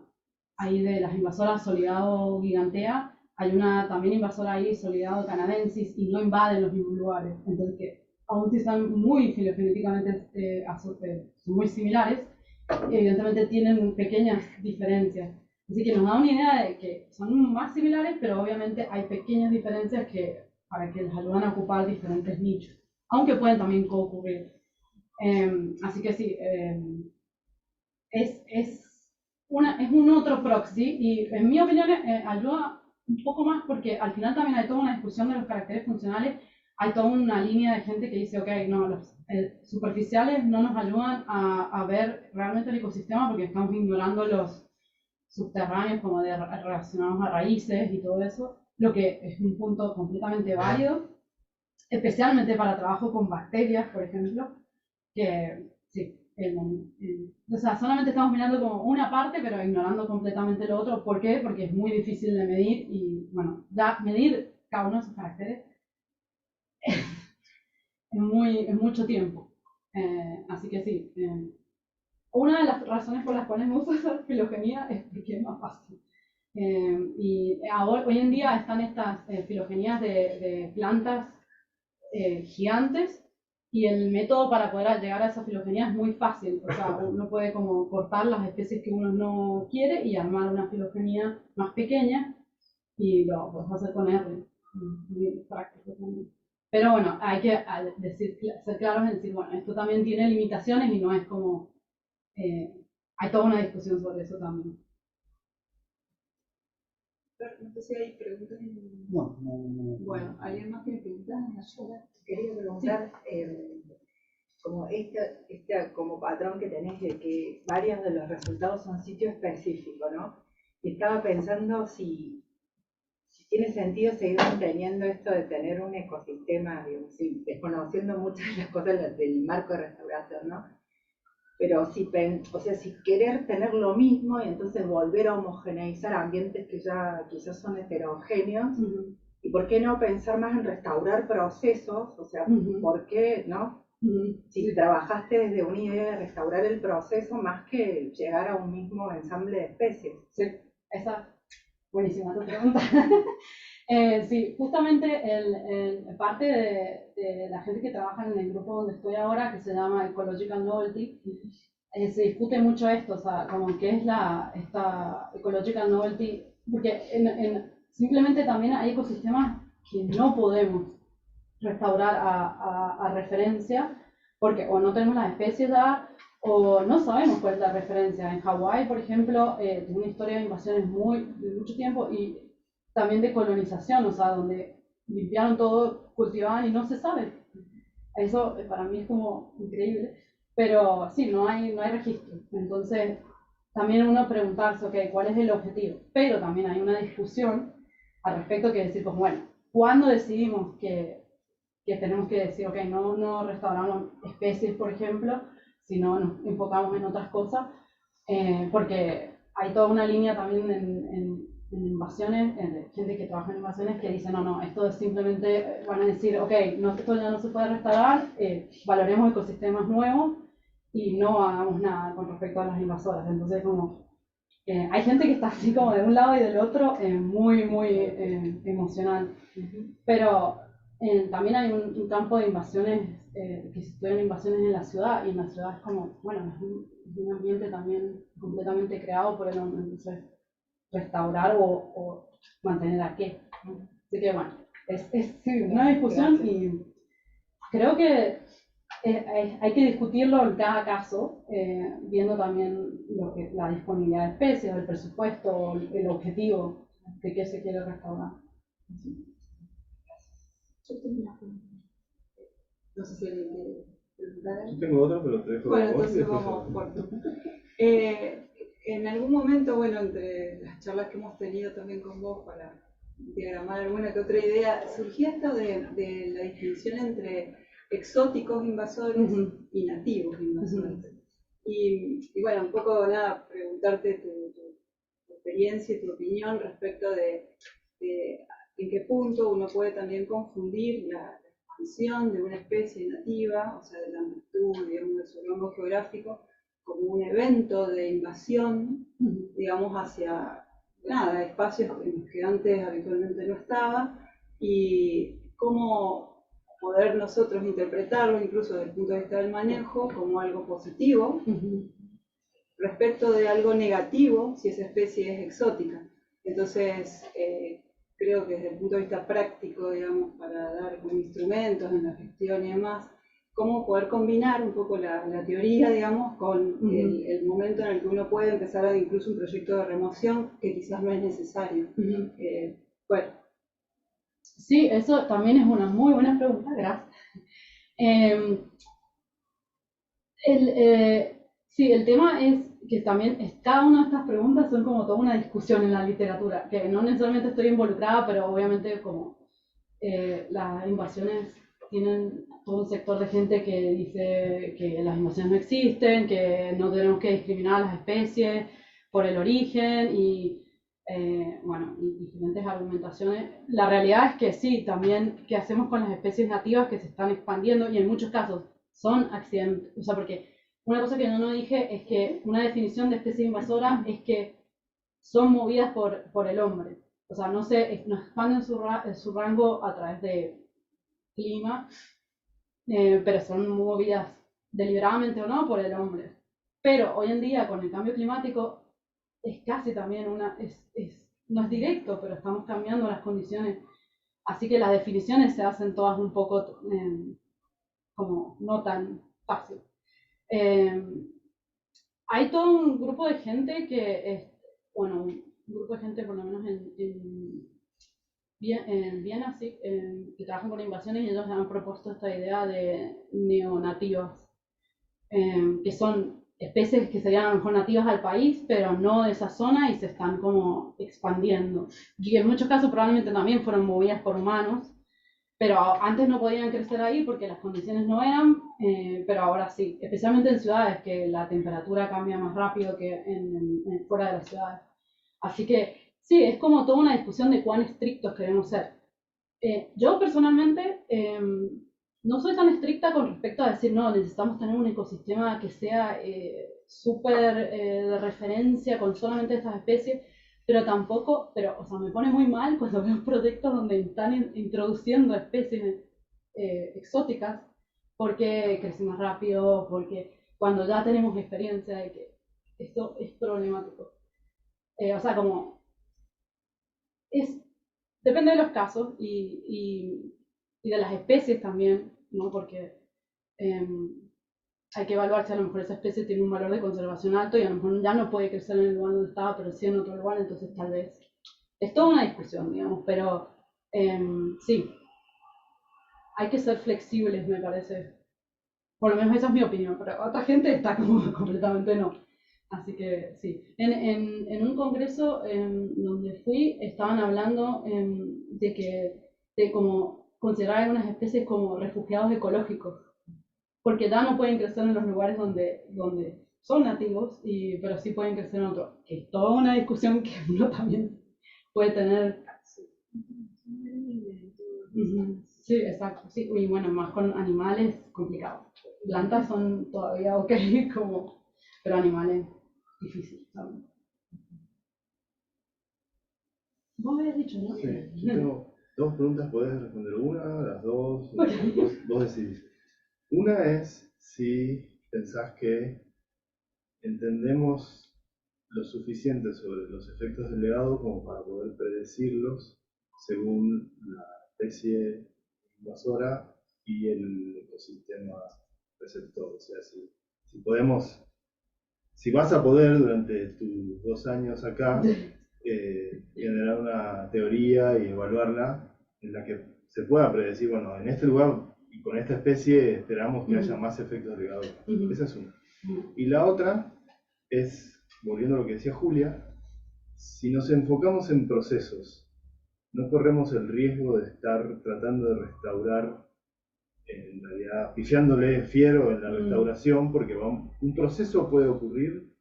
ahí de las invasoras Solidado gigantea, hay una también invasora ahí, Solidado canadensis, y no invaden los mismos lugares. Entonces, que aun si están muy filogenéticamente, son muy similares, evidentemente tienen pequeñas diferencias. Así que nos da una idea de que son más similares, pero obviamente hay pequeñas diferencias para que les ayudan a ocupar diferentes nichos, aunque pueden también coocurrir. Así que sí, es un otro proxy, y en mi opinión ayuda un poco más, porque al final también hay toda una discusión de los caracteres funcionales. Hay toda una línea de gente que dice, ok, no, los superficiales no nos ayudan a ver realmente el ecosistema, porque estamos ignorando los subterráneos como relacionados a raíces y todo eso, lo que es un punto completamente válido, especialmente para trabajo con bacterias, por ejemplo, que sí, o sea, solamente estamos mirando como una parte, pero ignorando completamente lo otro. ¿Por qué? Porque es muy difícil de medir, y bueno, ya medir cada uno de esos caracteres es mucho tiempo. Así que sí, una de las razones por las cuales me gusta hacer filogenia es porque es más fácil. Y hoy en día están estas filogenías de plantas gigantes, Y el método para poder llegar a esa filogenia es muy fácil. O sea, uno puede como cortar las especies que uno no quiere y armar una filogenia más pequeña y lo puedes hacer con R. Muy práctico también. Pero bueno, hay que ser claros en decir, bueno, esto también tiene limitaciones y no es como... hay toda una discusión sobre eso también. No sé si hay preguntas. No. Bueno, ¿alguien más tiene preguntas? Quería preguntar, como como patrón que tenés de que varios de los resultados son sitios específicos, ¿no? Y estaba pensando si tiene sentido seguir manteniendo esto de tener un ecosistema, digamos, desconociendo muchas de las cosas del marco de restauración, ¿no? Pero si querer tener lo mismo y entonces volver a homogeneizar ambientes que ya quizás son heterogéneos, ¿y por qué no pensar más en restaurar procesos? O sea, ¿por qué no? Si trabajaste desde una idea de restaurar el proceso más que llegar a un mismo ensamble de especies. Sí, esa buenísima tu pregunta. Sí, justamente parte de la gente que trabaja en el grupo donde estoy ahora, que se llama Ecological Novelty, se discute mucho esto, o sea, como qué es esta Ecological Novelty, porque simplemente también hay ecosistemas que no podemos restaurar a referencia, porque o no tenemos las especies ya, o no sabemos cuál es la referencia. En Hawái, por ejemplo, tiene una historia de invasiones de mucho tiempo y también de colonización, o sea, donde limpiaron todo, cultivaban y no se sabe. Eso para mí es como increíble, pero sí, no hay registro. Entonces, también uno preguntarse, ok, ¿cuál es el objetivo? Pero también hay una discusión al respecto que decir, pues bueno, ¿cuándo decidimos que tenemos que decir, ok, no restauramos especies, por ejemplo, sino nos enfocamos en otras cosas? Porque hay toda una línea también en invasiones, gente que trabaja en invasiones que dice, no, esto es simplemente, van a decir, ok, esto ya no se puede restaurar, valoremos ecosistemas nuevos y no hagamos nada con respecto a las invasoras. Entonces, como, hay gente que está así como de un lado y del otro, muy emocional. Pero también hay un campo de invasiones, que se estudian invasiones en la ciudad, y en la ciudad es como, bueno, es un ambiente también completamente creado por el hombre, entonces restaurar o mantener a qué. Así que bueno, es sí, una discusión. Y creo que hay que discutirlo en cada caso, viendo también la disponibilidad de especies, el presupuesto, el objetivo de qué se quiere restaurar. No sé si alguien quiere preguntar. Yo tengo otra, pero te dejo. Bueno, vos y entonces después vamos yo. por tú. En algún momento, bueno, entre las charlas que hemos tenido también con vos para diagramar alguna que otra idea, surgía esto de la distinción entre exóticos invasores y nativos invasores. Y bueno, un poco nada, preguntarte tu experiencia y tu opinión respecto de en qué punto uno puede también confundir la expansión de una especie nativa, o sea, de la amplitud, digamos, de su rango geográfico, como un evento de invasión, digamos, hacia espacios en los que antes habitualmente no estaba, y cómo poder nosotros interpretarlo, incluso desde el punto de vista del manejo, como algo positivo, respecto de algo negativo si esa especie es exótica. Entonces, creo que desde el punto de vista práctico, digamos, para dar como instrumentos en la gestión y demás, cómo poder combinar un poco la teoría, digamos, con el momento en el que uno puede empezar a incluso un proyecto de remoción que quizás no es necesario. Bueno. Sí, eso también es una muy buena pregunta, gracias. Sí, el tema es que también cada una de estas preguntas son como toda una discusión en la literatura, que no necesariamente estoy involucrada, pero obviamente como las invasiones tienen todo un sector de gente que dice que las invasiones no existen, que no tenemos que discriminar a las especies por el origen y bueno, y diferentes argumentaciones. La realidad es que sí, también, ¿qué hacemos con las especies nativas que se están expandiendo? Y en muchos casos son accidentes, o sea, porque una cosa que no dije es que una definición de especie invasora es que son movidas por el hombre. O sea, no expanden su rango a través de clima, pero son movidas deliberadamente o no por el hombre. Pero hoy en día con el cambio climático es casi también no es directo, pero estamos cambiando las condiciones. Así que las definiciones se hacen todas un poco como no tan fácil. Hay todo un grupo de gente bueno, un grupo de gente por lo menos en Viena, sí, que trabajan con invasiones y ellos han propuesto esta idea de neonativas, que son especies que serían a lo mejor nativas al país, pero no de esa zona y se están como expandiendo. Y en muchos casos probablemente también fueron movidas por humanos, pero antes no podían crecer ahí porque las condiciones no eran, pero ahora sí, especialmente en ciudades que la temperatura cambia más rápido que fuera de las ciudades. Así que sí, es como toda una discusión de cuán estrictos queremos ser. Yo personalmente no soy tan estricta con respecto a decir, no, necesitamos tener un ecosistema que sea súper de referencia con solamente estas especies, pero tampoco, o sea, me pone muy mal cuando veo proyectos donde están introduciendo especies exóticas porque crecen más rápido, porque cuando ya tenemos experiencia de que esto es problemático. O sea, como depende de los casos y de las especies también, ¿no? Porque hay que evaluar si a lo mejor esa especie tiene un valor de conservación alto y a lo mejor ya no puede crecer en el lugar donde estaba, pero sí en otro lugar, entonces tal vez. Es toda una discusión, digamos, pero sí, hay que ser flexibles, me parece. Por lo menos esa es mi opinión, pero otra gente está como completamente no. Así que sí. En un congreso donde fui, estaban hablando de como considerar algunas especies como refugiados ecológicos, porque ya no pueden crecer en los lugares donde son nativos, pero sí pueden crecer en otros. Que es toda una discusión que uno también puede tener. Sí, exacto. Sí, y bueno, más con animales, complicado. Plantas son todavía ok, pero animales, difícil también. Vos habías dicho, ¿no? Sí, yo tengo dos preguntas, podés responder una, las dos, vos decidís. Una es si pensás que entendemos lo suficiente sobre los efectos del legado como para poder predecirlos según la especie invasora y el ecosistema receptor. O sea, si vas a poder durante tus 2 años acá generar una teoría y evaluarla en la que se pueda predecir, bueno, en este lugar y con esta especie esperamos que haya más efectos de legado. Esa es una. Y la otra es, volviendo a lo que decía Julia, si nos enfocamos en procesos, no corremos el riesgo de estar tratando de restaurar, en realidad pifiándole fiero en la restauración, porque un proceso puede ocurrir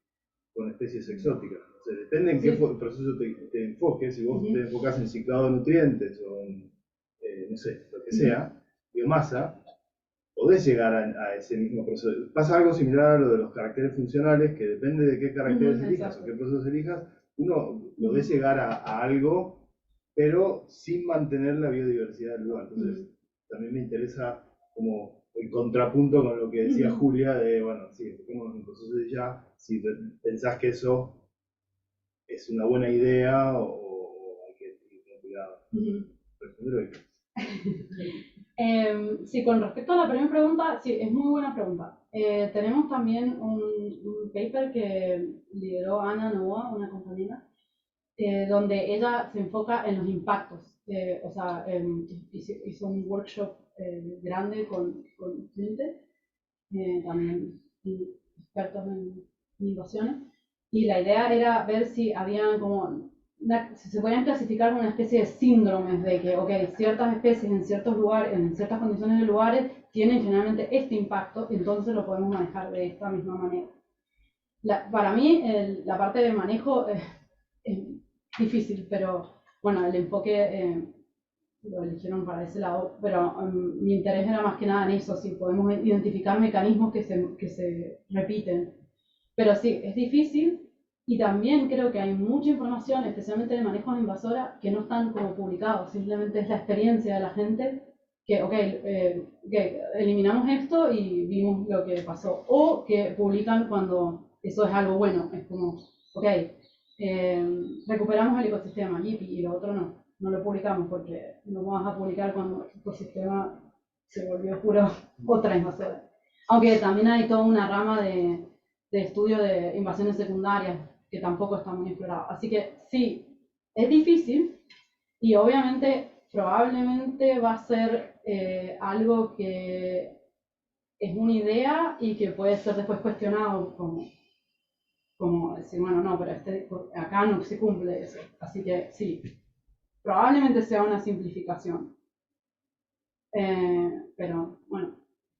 con especies exóticas. O sea, depende en qué proceso te enfoques, si vos te enfocás en ciclado de nutrientes o en, no sé, lo que sea, biomasa, podés llegar a ese mismo proceso. Pasa algo similar a lo de los caracteres funcionales, que depende de qué caracteres elijas o qué procesos elijas, uno podés llegar a algo, pero sin mantener la biodiversidad del lugar. Entonces, también me interesa como el contrapunto con lo que decía Julia, de, bueno, sí, enfoquémonos en procesos ya, si pensás que eso es una buena idea o hay que tener cuidado. Responder Sí, con respecto a la primera pregunta, sí, es muy buena pregunta. Tenemos también un paper que lideró Ana Novoa, una compañera, donde ella se enfoca en los impactos. O sea, hizo un workshop grande con gente, también expertos en invasiones, y la idea era ver si habían como si se podían clasificar una especie de síndromes de que, ok, ciertas especies en ciertos lugares, en ciertas condiciones de lugares, tienen generalmente este impacto, entonces lo podemos manejar de esta misma manera. Para mí, la parte de manejo es difícil, pero bueno, el enfoque lo eligieron para ese lado, pero mi interés era más que nada en eso, si podemos identificar mecanismos que se repiten. Pero sí, es difícil. Y también creo que hay mucha información, especialmente de manejos invasoras, que no están como publicados, simplemente es la experiencia de la gente que eliminamos esto y vimos lo que pasó. O que publican cuando eso es algo bueno, es como, ok, recuperamos el ecosistema, y lo otro no lo publicamos porque no vamos a publicar cuando el ecosistema se volvió puro otra invasora. Aunque también hay toda una rama de estudio de invasiones secundarias que tampoco está muy explorado. Así que sí, es difícil y obviamente probablemente va a ser algo que es una idea y que puede ser después cuestionado como decir, bueno, no, pero acá no se cumple eso. Así que sí, probablemente sea una simplificación. Pero bueno,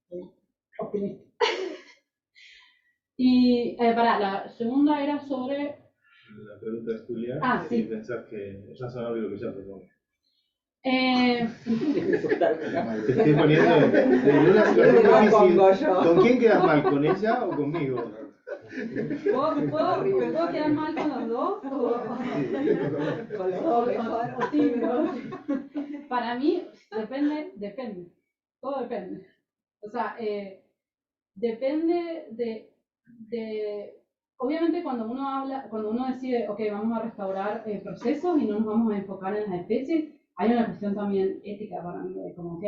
soy optimista. Y la segunda era sobre... La pregunta de Julia, sí. si pensás que ya sonó lo que ya propongo. Eh, Te estoy poniendo en una situación difícil. ¿Con quién quedas mal? ¿Con ella o conmigo? ¿Puedo quedar mal con los dos? Con los dos mejor. O tímido. Para mí, depende. Todo depende. O sea, depende obviamente cuando uno decide, ok, vamos a restaurar procesos y no nos vamos a enfocar en las especies, hay una cuestión también ética para mí, de como, ok,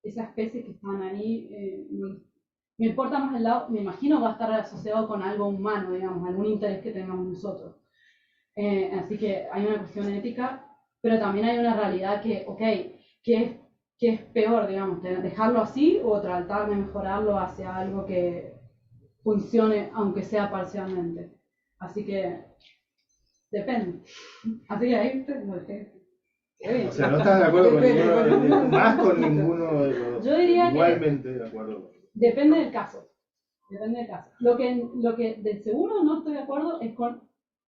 esas especies que están ahí, me importa más el lado, me imagino va a estar asociado con algo humano, digamos, algún interés que tengamos nosotros. Así que hay una cuestión ética, pero también hay una realidad que, ok, ¿qué es peor, digamos, dejarlo así o tratar de mejorarlo hacia algo que funcione, aunque sea parcialmente? Así que depende. Así que ahí te lo dejé. O sea, no estás de acuerdo con ninguno, más con ninguno de los dos. Yo diría igualmente de acuerdo. Depende del caso. Depende del caso. Lo que de seguro no estoy de acuerdo es con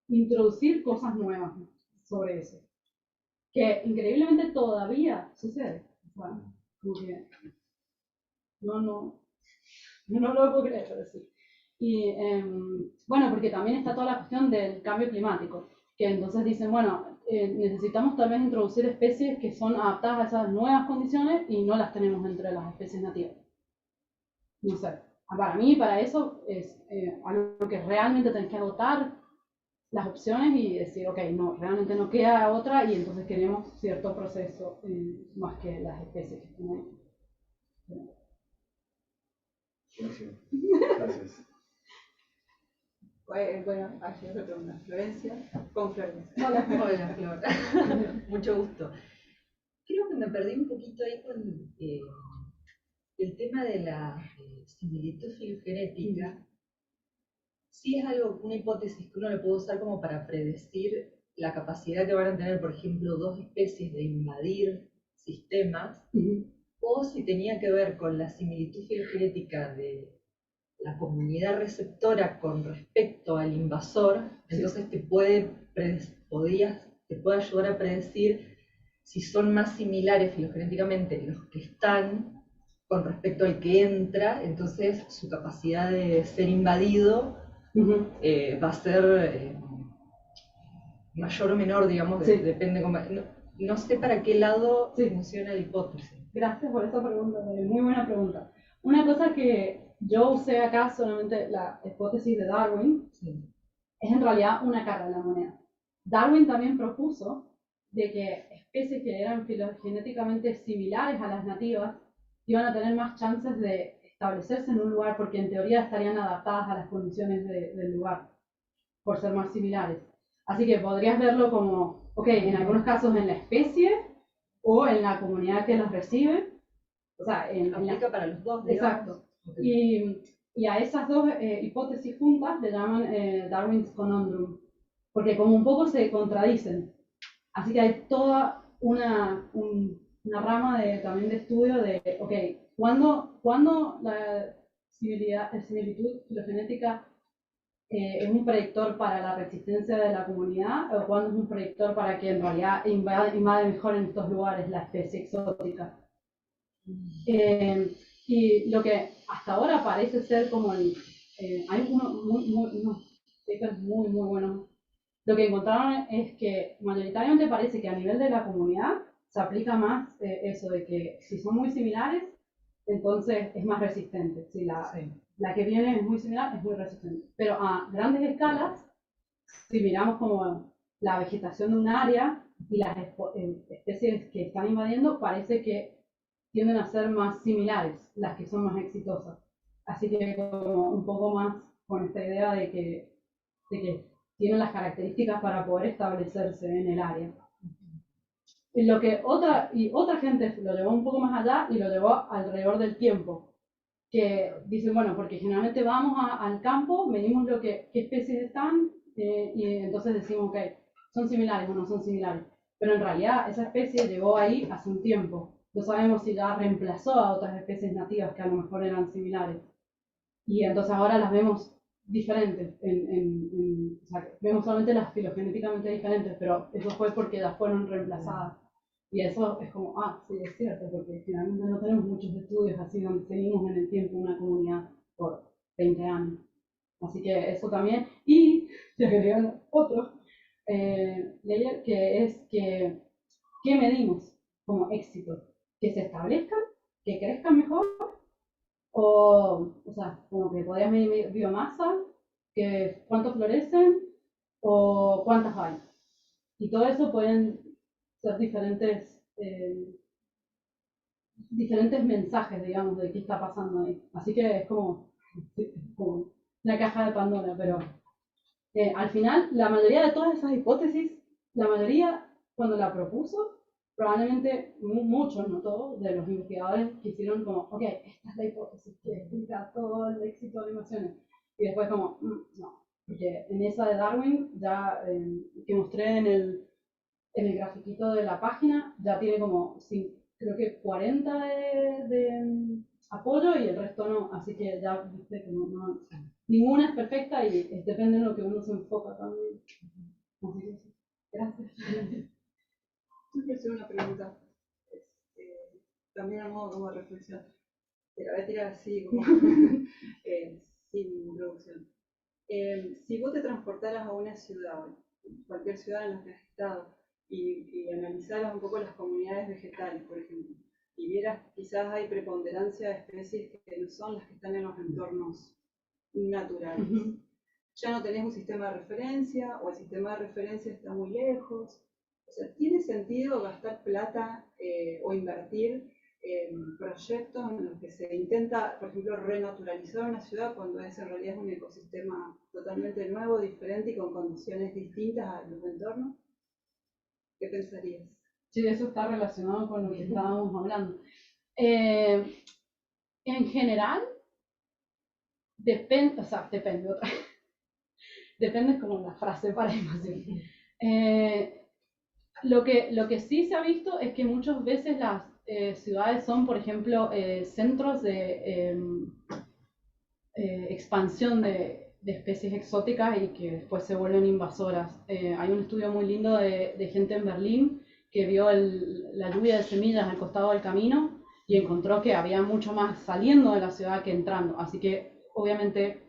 introducir cosas nuevas sobre eso. Que increíblemente todavía sucede. Bueno, como que no lo puedo creer, pero sí. Y bueno, porque también está toda la cuestión del cambio climático, que entonces dicen, bueno, necesitamos tal vez introducir especies que son adaptadas a esas nuevas condiciones y no las tenemos entre las especies nativas. No sé, para mí, para eso es algo que realmente tenés que agotar las opciones y decir, ok, no, realmente no queda otra y entonces queremos cierto proceso más que las especies que están ahí. Gracias. Bueno, hay otra pregunta. Florencia, con Florencia. Hola, Flor. Mucho gusto. Creo que me perdí un poquito ahí con el tema de la similitud filogenética. Sí es algo, una hipótesis que uno le puede usar como para predecir la capacidad que van a tener, por ejemplo, dos especies de invadir sistemas, o si tenía que ver con la similitud filogenética de la comunidad receptora con respecto al invasor, entonces te puede ayudar a predecir si son más similares filogenéticamente los que están con respecto al que entra, entonces su capacidad de ser invadido va a ser mayor o menor, digamos, depende cómo. No sé para qué lado funciona la hipótesis. Gracias por esa pregunta, muy buena pregunta. Una cosa que yo usé acá, solamente la hipótesis de Darwin, es en realidad una cara de la moneda. Darwin también propuso de que especies que eran filogenéticamente similares a las nativas iban a tener más chances de establecerse en un lugar porque en teoría estarían adaptadas a las condiciones del lugar, por ser más similares. Así que podrías verlo como, ok, en algunos casos en la especie o en la comunidad que los recibe. O sea, aplica para los dos, digamos. Exacto. Okay. Y a esas dos hipótesis juntas le llaman Darwin's Conundrum, porque como un poco se contradicen. Así que hay toda una rama también de estudio de, ok, ¿cuándo la similitud filogenética es un predictor para la resistencia de la comunidad o cuándo es un predictor para que en realidad invade mejor en estos lugares la especie exótica? Y lo que hasta ahora parece ser como hay unos papers muy buenos. Lo que encontraron es que mayoritariamente parece que a nivel de la comunidad se aplica más eso de que si son muy similares, entonces es más resistente. Si la que viene es muy similar, es muy resistente. Pero a grandes escalas, si miramos como la vegetación de un área y las especies que están invadiendo, parece que tienden a ser más similares, las que son más exitosas. Así que como un poco más con esta idea de que tienen las características para poder establecerse en el área. Y lo que otra gente lo llevó un poco más allá y lo llevó alrededor del tiempo. Que dicen, bueno, porque generalmente vamos al campo, medimos qué especies están y entonces decimos, ok, son similares o no son similares. Pero en realidad esa especie llegó ahí hace un tiempo. No sabemos si ya reemplazó a otras especies nativas que a lo mejor eran similares. Y entonces ahora las vemos diferentes, o sea, vemos solamente las filogenéticamente diferentes, pero eso fue porque las fueron reemplazadas. Y eso es como, sí, es cierto, porque finalmente no tenemos muchos estudios así donde seguimos en el tiempo una comunidad por 20 años. Así que eso también. Y yo quería otro layer, que es que, ¿qué medimos como éxito? Que se establezcan, que crezcan mejor, o sea, como que podrías medir biomasa, que cuántos florecen o cuántas hay. Y todo eso pueden ser diferentes mensajes, digamos, de qué está pasando ahí. Así que es como una caja de Pandora, pero al final, la mayoría de todas esas hipótesis, la mayoría, cuando la propuso, probablemente muchos, no todos, de los investigadores quisieron como, ok, esta es la hipótesis que explica todo el éxito de animaciones. Y después como, no, porque en esa de Darwin, ya que mostré en el grafiquito de la página, ya tiene como, sí, creo que 40 de apoyo y el resto no, así que ya viste que no, ninguna es perfecta y depende de lo que uno se enfoca también. Así que sí. Gracias. Yo quiero hacer una pregunta, también a modo como reflexión. Te la voy a tirar así, como sin introducción. Si vos te transportaras a una ciudad, cualquier ciudad en la que has estado, y analizaras un poco las comunidades vegetales, por ejemplo, y vieras quizás hay preponderancia de especies que no son las que están en los entornos naturales. Ya no tenés un sistema de referencia, o el sistema de referencia está muy lejos. O sea, ¿tiene sentido gastar plata o invertir en proyectos en los que se intenta, por ejemplo, renaturalizar una ciudad cuando es en realidad un ecosistema totalmente nuevo, diferente y con condiciones distintas a los entornos? ¿Qué pensarías? Sí, eso está relacionado con lo que estábamos hablando. En general, depende otra vez. Depende como la frase para imagen. Lo que sí se ha visto es que muchas veces las ciudades son, por ejemplo, centros de expansión de especies exóticas y que después se vuelven invasoras. Hay un estudio muy lindo de gente en Berlín que vio la lluvia de semillas al costado del camino y encontró que había mucho más saliendo de la ciudad que entrando. Así que, obviamente,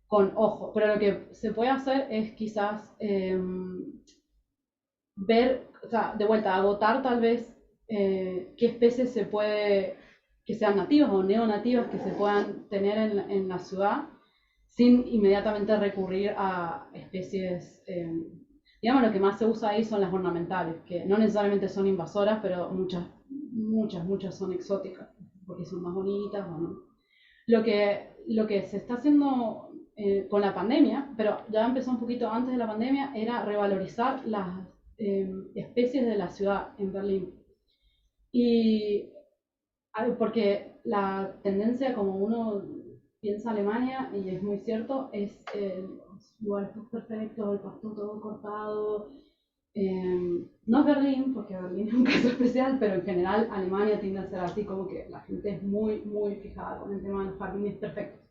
con ojo. Pero lo que se puede hacer es quizás ver, o sea, de vuelta, agotar tal vez qué especies se puede, que sean nativas o neonativas que se puedan tener en la ciudad sin inmediatamente recurrir a especies, digamos, lo que más se usa ahí son las ornamentales, que no necesariamente son invasoras, pero muchas son exóticas, porque son más bonitas o no. Lo que se está haciendo con la pandemia, pero ya empezó un poquito antes de la pandemia, era revalorizar las especies de la ciudad en Berlín. Y porque la tendencia, como uno piensa Alemania, y es muy cierto, es los lugares perfectos, el pasto todo cortado. No es Berlín, porque Berlín es un caso especial, pero en general Alemania tiende a ser así, como que la gente es muy, muy fijada con el tema de los jardines perfectos.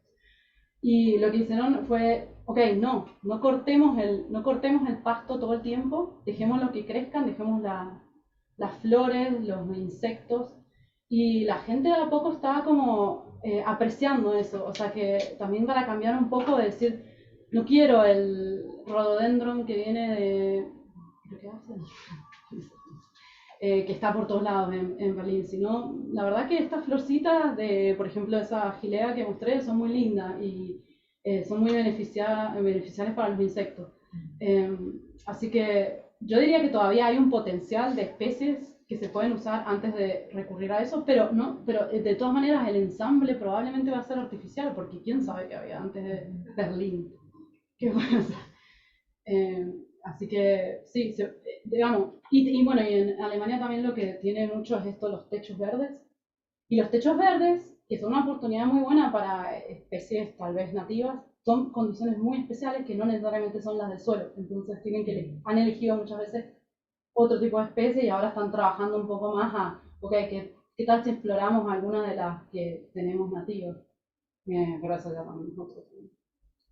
Y lo que hicieron fue, ok, no cortemos el pasto todo el tiempo, dejémoslo que crezcan, dejemos las flores, los insectos, y la gente de a poco estaba como apreciando eso, o sea que también para cambiar un poco de decir, no quiero el rhododendron que viene de... ¿Qué hacen? que está por todos lados en Berlín, sino la verdad que estas florcitas de, por ejemplo, esa gilea que mostré son muy lindas y son muy beneficiales para los insectos. Así que yo diría que todavía hay un potencial de especies que se pueden usar antes de recurrir a eso, pero de todas maneras el ensamble probablemente va a ser artificial, porque quién sabe qué había antes de Berlín. Qué bueno. Así que sí, digamos, y bueno, y en Alemania también lo que tiene mucho es esto, los techos verdes. Y los techos verdes, que son una oportunidad muy buena para especies tal vez nativas, son condiciones muy especiales que no necesariamente son las del suelo. Entonces han elegido muchas veces otro tipo de especie y ahora están trabajando un poco más a, ok, ¿qué tal si exploramos alguna de las que tenemos nativas? Pero eso ya también es otro tema.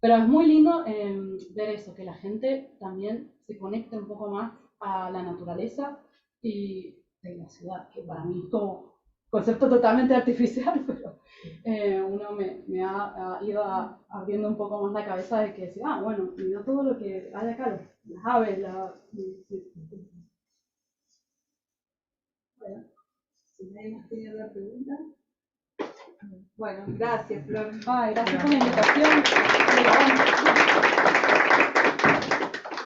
Pero es muy lindo ver eso, que la gente también se conecte un poco más a la naturaleza y de la ciudad, que para mí es como concepto totalmente artificial, pero uno me ha ido abriendo un poco más la cabeza de que decir, bueno, mira todo lo que hay acá, las aves, Bueno, si nadie más tiene otra pregunta. Bueno, gracias, Flor. Gracias por la invitación.